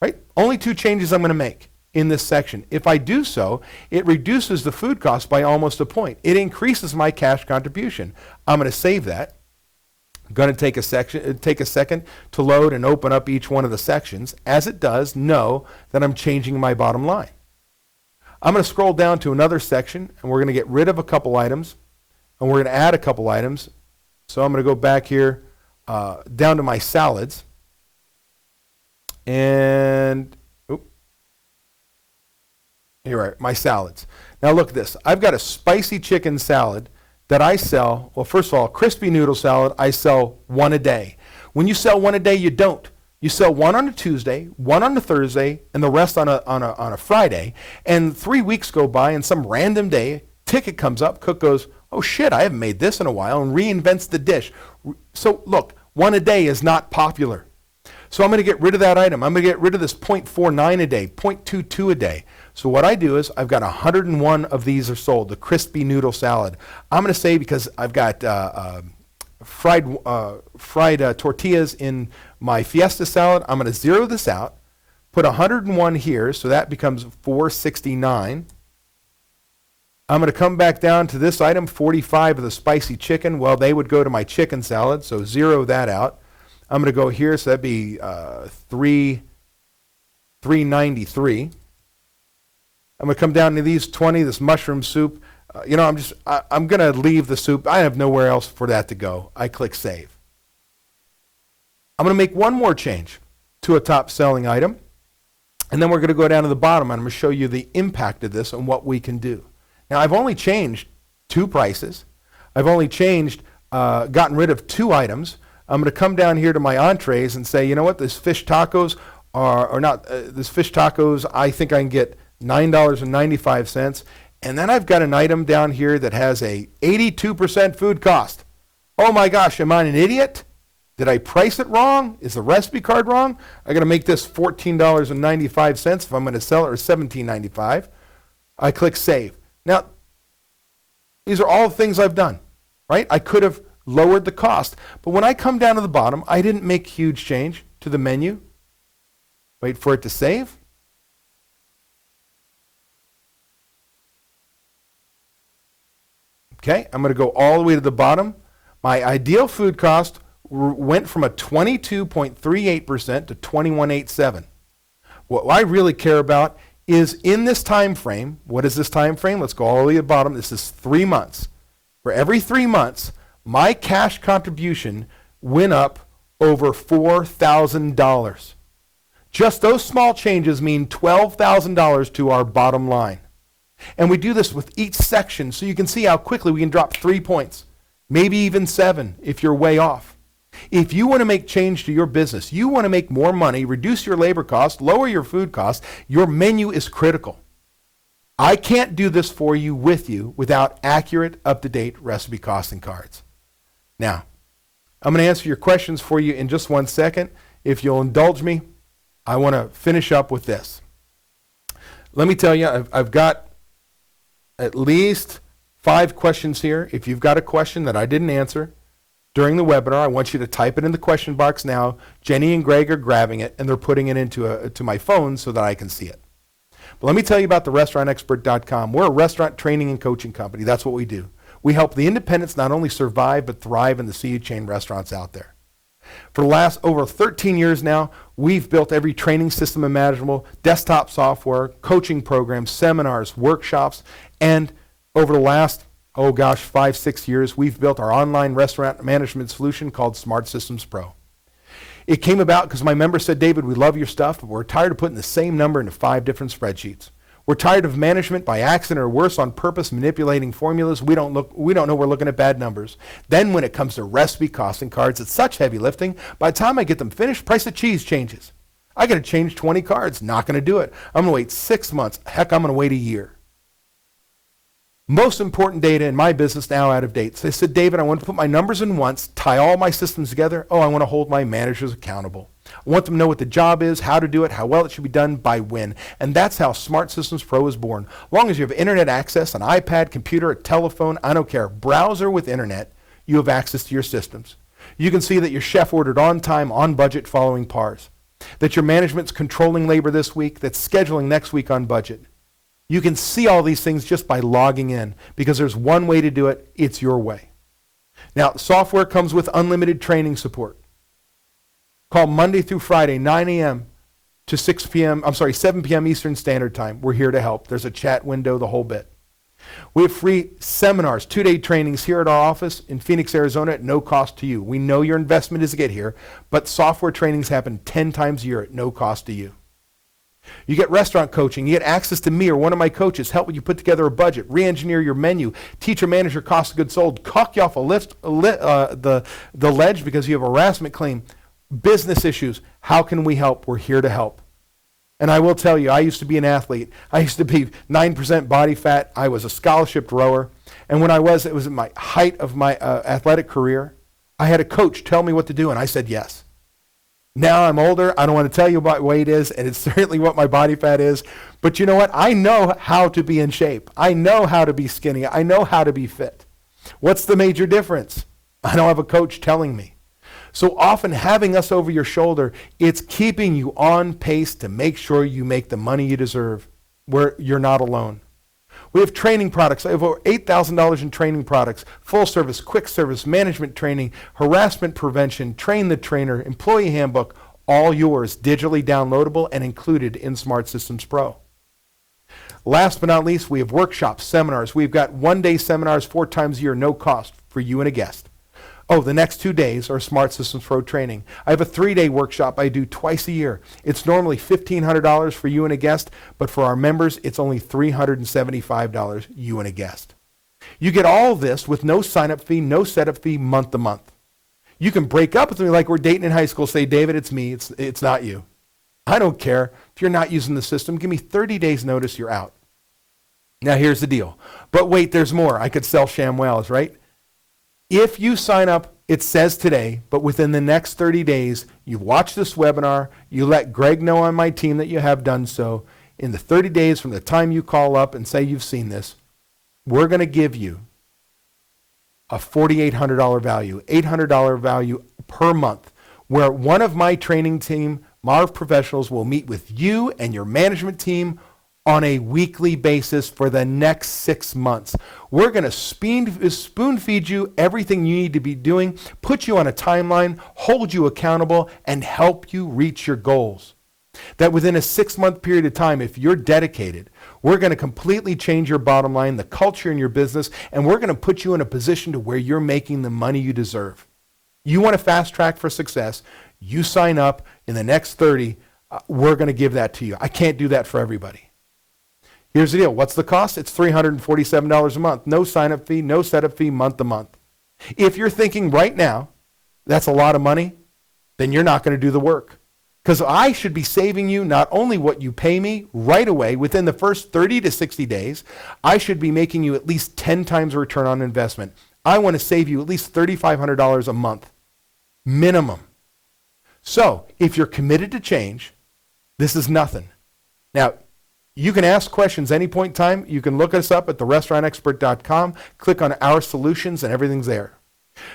Right? Only 2 changes I'm going to make in this section. If I do so, it reduces the food cost by almost a point. It increases my cash contribution. I'm going to save that. I'm going to take a second to load and open up each one of the sections. As it does, know that I'm changing my bottom line. I'm going to scroll down to another section, and we're going to get rid of a couple items, and we're going to add a couple items. So I'm going to go back here down to my salads. And here are my salads. Now look at this. I've got a spicy chicken salad that I sell. Well, first of all, crispy noodle salad, I sell 1 a day. When you sell 1 a day, you don't. You sell 1 on a Tuesday, 1 on a Thursday, and the rest on a Friday. And 3 weeks go by, and some random day, ticket comes up, cook goes, oh shit, I haven't made this in a while, and reinvents the dish. So look, 1 a day is not popular. So I'm going to get rid of that item. I'm going to get rid of this 0.49 a day, 0.22 a day. So what I do is I've got 101 of these are sold, the crispy noodle salad. I'm going to say, because I've got fried tortillas in my Fiesta salad, I'm going to zero this out, put 101 here, so that becomes 469. I'm going to come back down to this item, 45 of the spicy chicken. Well, they would go to my chicken salad, so zero that out. I'm going to go here, so that'd be 393. I'm going to come down to these 20, this mushroom soup. I'm going to leave the soup. I have nowhere else for that to go. I click save. I'm going to make one more change to a top selling item. And then we're going to go down to the bottom, and I'm going to show you the impact of this and what we can do. Now, I've only changed 2 prices. I've only changed, gotten rid of 2 items. I'm going to come down here to my entrees and say, you know what, this fish tacos this fish tacos, I think I can get $9.95. And then I've got an item down here that has a 82% food cost. Oh my gosh, am I an idiot? Did I price it wrong? Is the recipe card wrong? I got to make this $14.95 if I'm going to sell it, or $17.95. I click save. Now, these are all things I've done, right? I could have lowered the cost, but when I come down to the bottom, I didn't make huge change to the menu. Wait for it to save. Okay, I'm going to go all the way to the bottom. My ideal food cost went from a 22.38% to 21.87. What I really care about is in this time frame. What is this time frame? Let's go all the way to the bottom. This is 3 months. For every 3 months, my cash contribution went up over $4,000. Just those small changes mean $12,000 to our bottom line. And we do this with each section so you can see how quickly we can drop 3 points, maybe even 7 if you're way off. If you want to make change to your business, you want to make more money, reduce your labor costs, lower your food costs, your menu is critical. I can't do this for you with you without accurate, up-to-date recipe costing cards. Now, I'm going to answer your questions for you in just 1 second. If you'll indulge me, I want to finish up with this. Let me tell you, I've got at least 5 questions here. If you've got a question that I didn't answer during the webinar, I want you to type it in the question box now. Jenny and Greg are grabbing it, and they're putting it to my phone so that I can see it. But let me tell you about the restaurantexpert.com. We're a restaurant training and coaching company. That's what we do. We help the independents not only survive, but thrive in the sea of chain restaurants out there. For the last over 13 years now, we've built every training system imaginable, desktop software, coaching programs, seminars, workshops, and over the last, 5-6 years, we've built our online restaurant management solution called Smart Systems Pro. It came about because my members said, David, we love your stuff, but we're tired of putting the same number into 5 different spreadsheets. We're tired of management by accident or worse, on purpose, manipulating formulas. We don't know we're looking at bad numbers. Then when it comes to recipe costing cards, it's such heavy lifting. By the time I get them finished, price of cheese changes. I got to change 20 cards. Not going to do it. I'm going to wait 6 months. Heck, I'm going to wait a year. Most important data in my business now out of date. So they said, David, I want to put my numbers in once, tie all my systems together. I want to hold my managers accountable. I want them to know what the job is, how to do it, how well it should be done, by when. And that's how Smart Systems Pro was born. As long as you have internet access, an iPad, computer, a telephone, I don't care, browser with internet, you have access to your systems. You can see that your chef ordered on time, on budget, following PARs. That your management's controlling labor this week, that's scheduling next week on budget. You can see all these things just by logging in, because there's one way to do it. It's your way. Now, software comes with unlimited training support. Call Monday through Friday, 9 a.m. to 7 p.m. Eastern Standard Time. We're here to help. There's a chat window, the whole bit. We have free seminars, 2-day trainings here at our office in Phoenix, Arizona at no cost to you. We know your investment is to get here, but software trainings happen 10 times a year at no cost to you. You get restaurant coaching. You get access to me or one of my coaches, help you put together a budget, re-engineer your menu, teach or manage your cost of goods sold, caulk you off the ledge because you have a harassment claim, business issues. How can we help? We're here to help. And I will tell you, I used to be an athlete. I used to be 9% body fat. I was a scholarship rower. And when it was at my height of my athletic career, I had a coach tell me what to do, and I said yes. Now I'm older. I don't want to tell you what weight is, and it's certainly what my body fat is. But you know what? I know how to be in shape. I know how to be skinny. I know how to be fit. What's the major difference? I don't have a coach telling me. So often having us over your shoulder, it's keeping you on pace to make sure you make the money you deserve, where you're not alone. We have training products. I have over $8,000 in training products, full service, quick service, management training, harassment prevention, train the trainer, employee handbook, all yours, digitally downloadable and included in Smart Systems Pro. Last but not least, we have workshops, seminars. We've got 1-day seminars 4 times a year, no cost for you and a guest. Oh, the next 2 days are Smart Systems Pro training. I have a 3-day workshop I do twice a year. It's normally $1,500 for you and a guest, but for our members, it's only $375, you and a guest. You get all this with no sign-up fee, no setup fee, month to month. You can break up with me like we're dating in high school. Say, David, it's me. It's not you. I don't care. If you're not using the system, give me 30 days notice, you're out. Now, here's the deal. But wait, there's more. I could sell ShamWows, right? If you sign up, it says today, but within the next 30 days, you watch this webinar, you let Greg know on my team that you have done so. In the 30 days from the time you call up and say you've seen this, we're going to give you a $4,800 value, $800 value per month, where one of my training team, Marv professionals, will meet with you and your management team on a weekly basis for the next 6 months. We're going to spoon feed you everything you need to be doing, put you on a timeline, hold you accountable, and help you reach your goals. That within a 6-month period of time, if you're dedicated, we're going to completely change your bottom line, the culture in your business, and we're going to put you in a position to where you're making the money you deserve. You want a fast track for success, you sign up in the next 30, we're going to give that to you. I can't do that for everybody. Here's the deal. What's the cost? It's $347 a month. No sign-up fee, no setup fee, month to month. If you're thinking right now, that's a lot of money, then you're not going to do the work. Because I should be saving you not only what you pay me right away within the first 30 to 60 days, I should be making you at least 10 times a return on investment. I want to save you at least $3,500 a month, minimum. So if you're committed to change, this is nothing. Now, you can ask questions any point in time. You can look us up at therestaurantexpert.com, click on our solutions, and everything's there.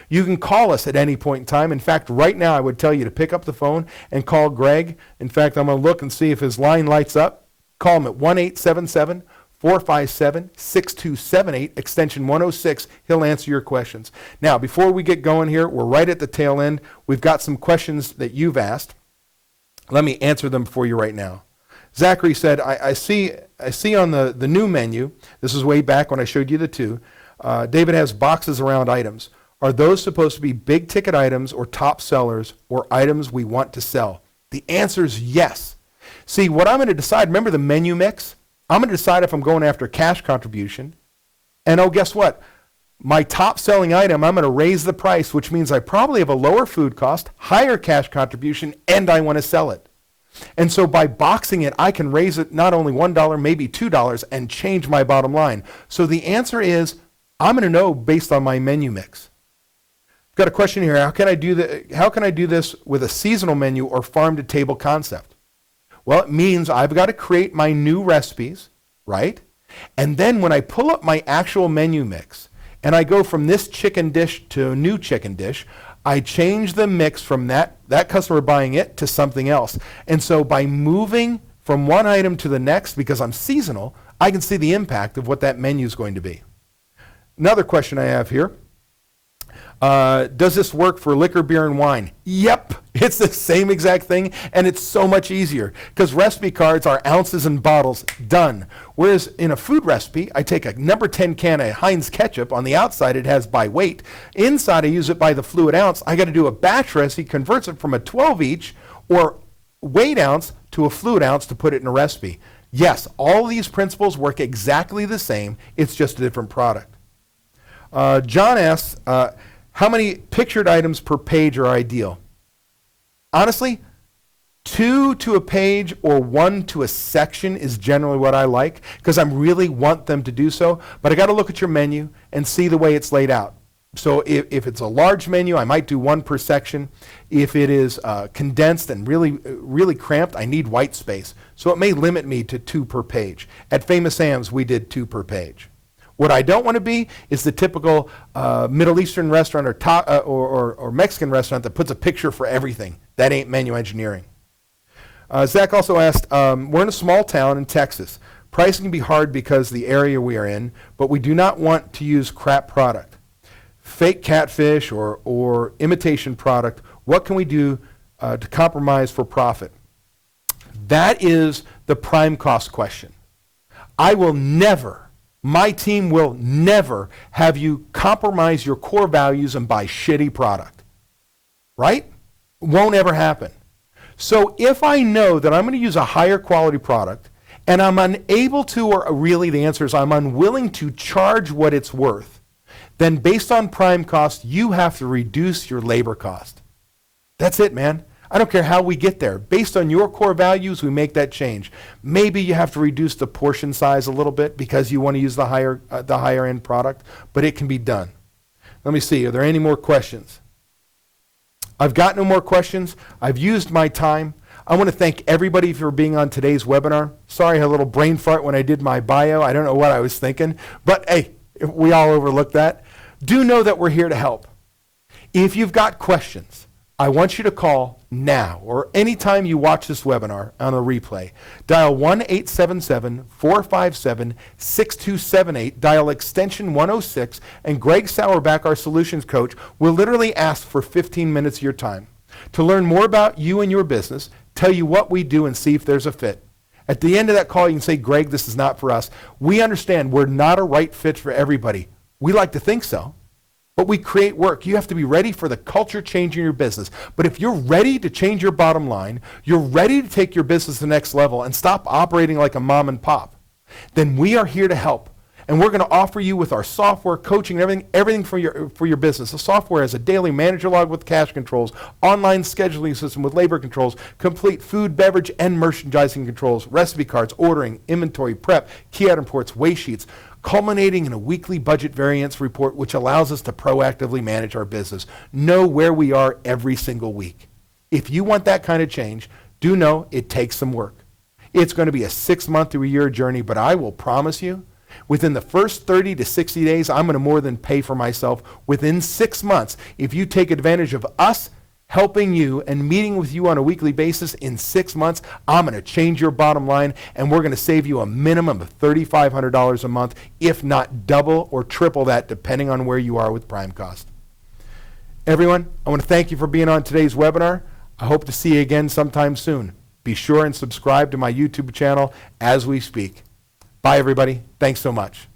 You can call us at any point in time. In fact, right now I would tell you to pick up the phone and call Greg. In fact, I'm going to look and see if his line lights up. Call him at 1-877-457-6278, extension 106. He'll answer your questions. Now, before we get going here, we're right at the tail end. We've got some questions that you've asked. Let me answer them for you right now. Zachary said, I see on the new menu, this is way back when I showed you the two, David has boxes around items. Are those supposed to be big ticket items or top sellers or items we want to sell? The answer is yes. See, what I'm going to decide, remember the menu mix? I'm going to decide if I'm going after cash contribution. And oh, guess what? My top selling item, I'm going to raise the price, which means I probably have a lower food cost, higher cash contribution, and I want to sell it. And so by boxing it, I can raise it not only $1, maybe $2, and change my bottom line. So the answer is, I'm going to know based on my menu mix. I've got a question here. How can I do this with a seasonal menu or farm to table concept? Well, it means I've got to create my new recipes, right? And then when I pull up my actual menu mix and I go from this chicken dish to a new chicken dish, I change the mix from that customer buying it to something else. And so by moving from one item to the next, because I'm seasonal, I can see the impact of what that menu is going to be. Another question I have here. Does this work for liquor, beer, and wine? Yep, it's the same exact thing, and it's so much easier because recipe cards are ounces and bottles, done. Whereas in a food recipe, I take a number 10 can of Heinz ketchup. On the outside, it has by weight. Inside, I use it by the fluid ounce. I got to do a batch recipe, converts it from a 12 each or weight ounce to a fluid ounce to put it in a recipe. Yes, all these principles work exactly the same. It's just a different product. John asks, how many pictured items per page are ideal? Honestly, 2 to a page or 1 to a section is generally what I like because I really want them to do so. But I got to look at your menu and see the way it's laid out. So if it's a large menu, I might do 1 per section. If it is condensed and really cramped, I need white space. So it may limit me to 2 per page. At Famous Sam's, we did 2 per page. What I don't want to be is the typical Middle Eastern restaurant or Mexican restaurant that puts a picture for everything. That ain't menu engineering. Zach also asked, we're in a small town in Texas. Pricing can be hard because of the area we are in, but we do not want to use crap product. Fake catfish or imitation product. What can we do to compromise for profit? That is the prime cost question. I will never My team will never have you compromise your core values and buy shitty product. Right? Won't ever happen. So if I know that I'm going to use a higher quality product and I'm unable to, or really the answer is I'm unwilling to charge what it's worth, then based on prime cost, you have to reduce your labor cost. That's it, man. I don't care how we get there. Based on your core values, we make that change. Maybe you have to reduce the portion size a little bit because you want to use the higher end product, but it can be done. Let me see. Are there any more questions? I've got no more questions. I've used my time. I want to thank everybody for being on today's webinar. Sorry I had a little brain fart when I did my bio. I don't know what I was thinking, but hey, we all overlooked that. Do know that we're here to help. If you've got questions, I want you to call now or anytime you watch this webinar on a replay. Dial 1-877-457-6278, dial extension 106, and Greg Sauerback, our solutions coach, will literally ask for 15 minutes of your time to learn more about you and your business, tell you what we do, and see if there's a fit. At the end of that call, you can say, Greg, this is not for us. We understand we're not a right fit for everybody. We like to think so. But we create work. You have to be ready for the culture change in your business. But if you're ready to change your bottom line, you're ready to take your business to the next level and stop operating like a mom and pop, then we are here to help. And we're going to offer you with our software, coaching, everything for your business. The software has a daily manager log with cash controls, online scheduling system with labor controls, complete food, beverage, and merchandising controls, recipe cards, ordering, inventory, prep, key item reports, weigh sheets, culminating in a weekly budget variance report, which allows us to proactively manage our business, know where we are every single week. If you want that kind of change, do know it takes some work. It's going to be a 6-month to a year journey, but I will promise you, within the first 30 to 60 days, I'm going to more than pay for myself. Within 6 months, if you take advantage of us helping you and meeting with you on a weekly basis, in 6 months, I'm going to change your bottom line, and we're going to save you a minimum of $3,500 a month, if not double or triple that, depending on where you are with prime cost. Everyone, I want to thank you for being on today's webinar. I hope to see you again sometime soon. Be sure and subscribe to my YouTube channel as we speak. Bye, everybody. Thanks so much.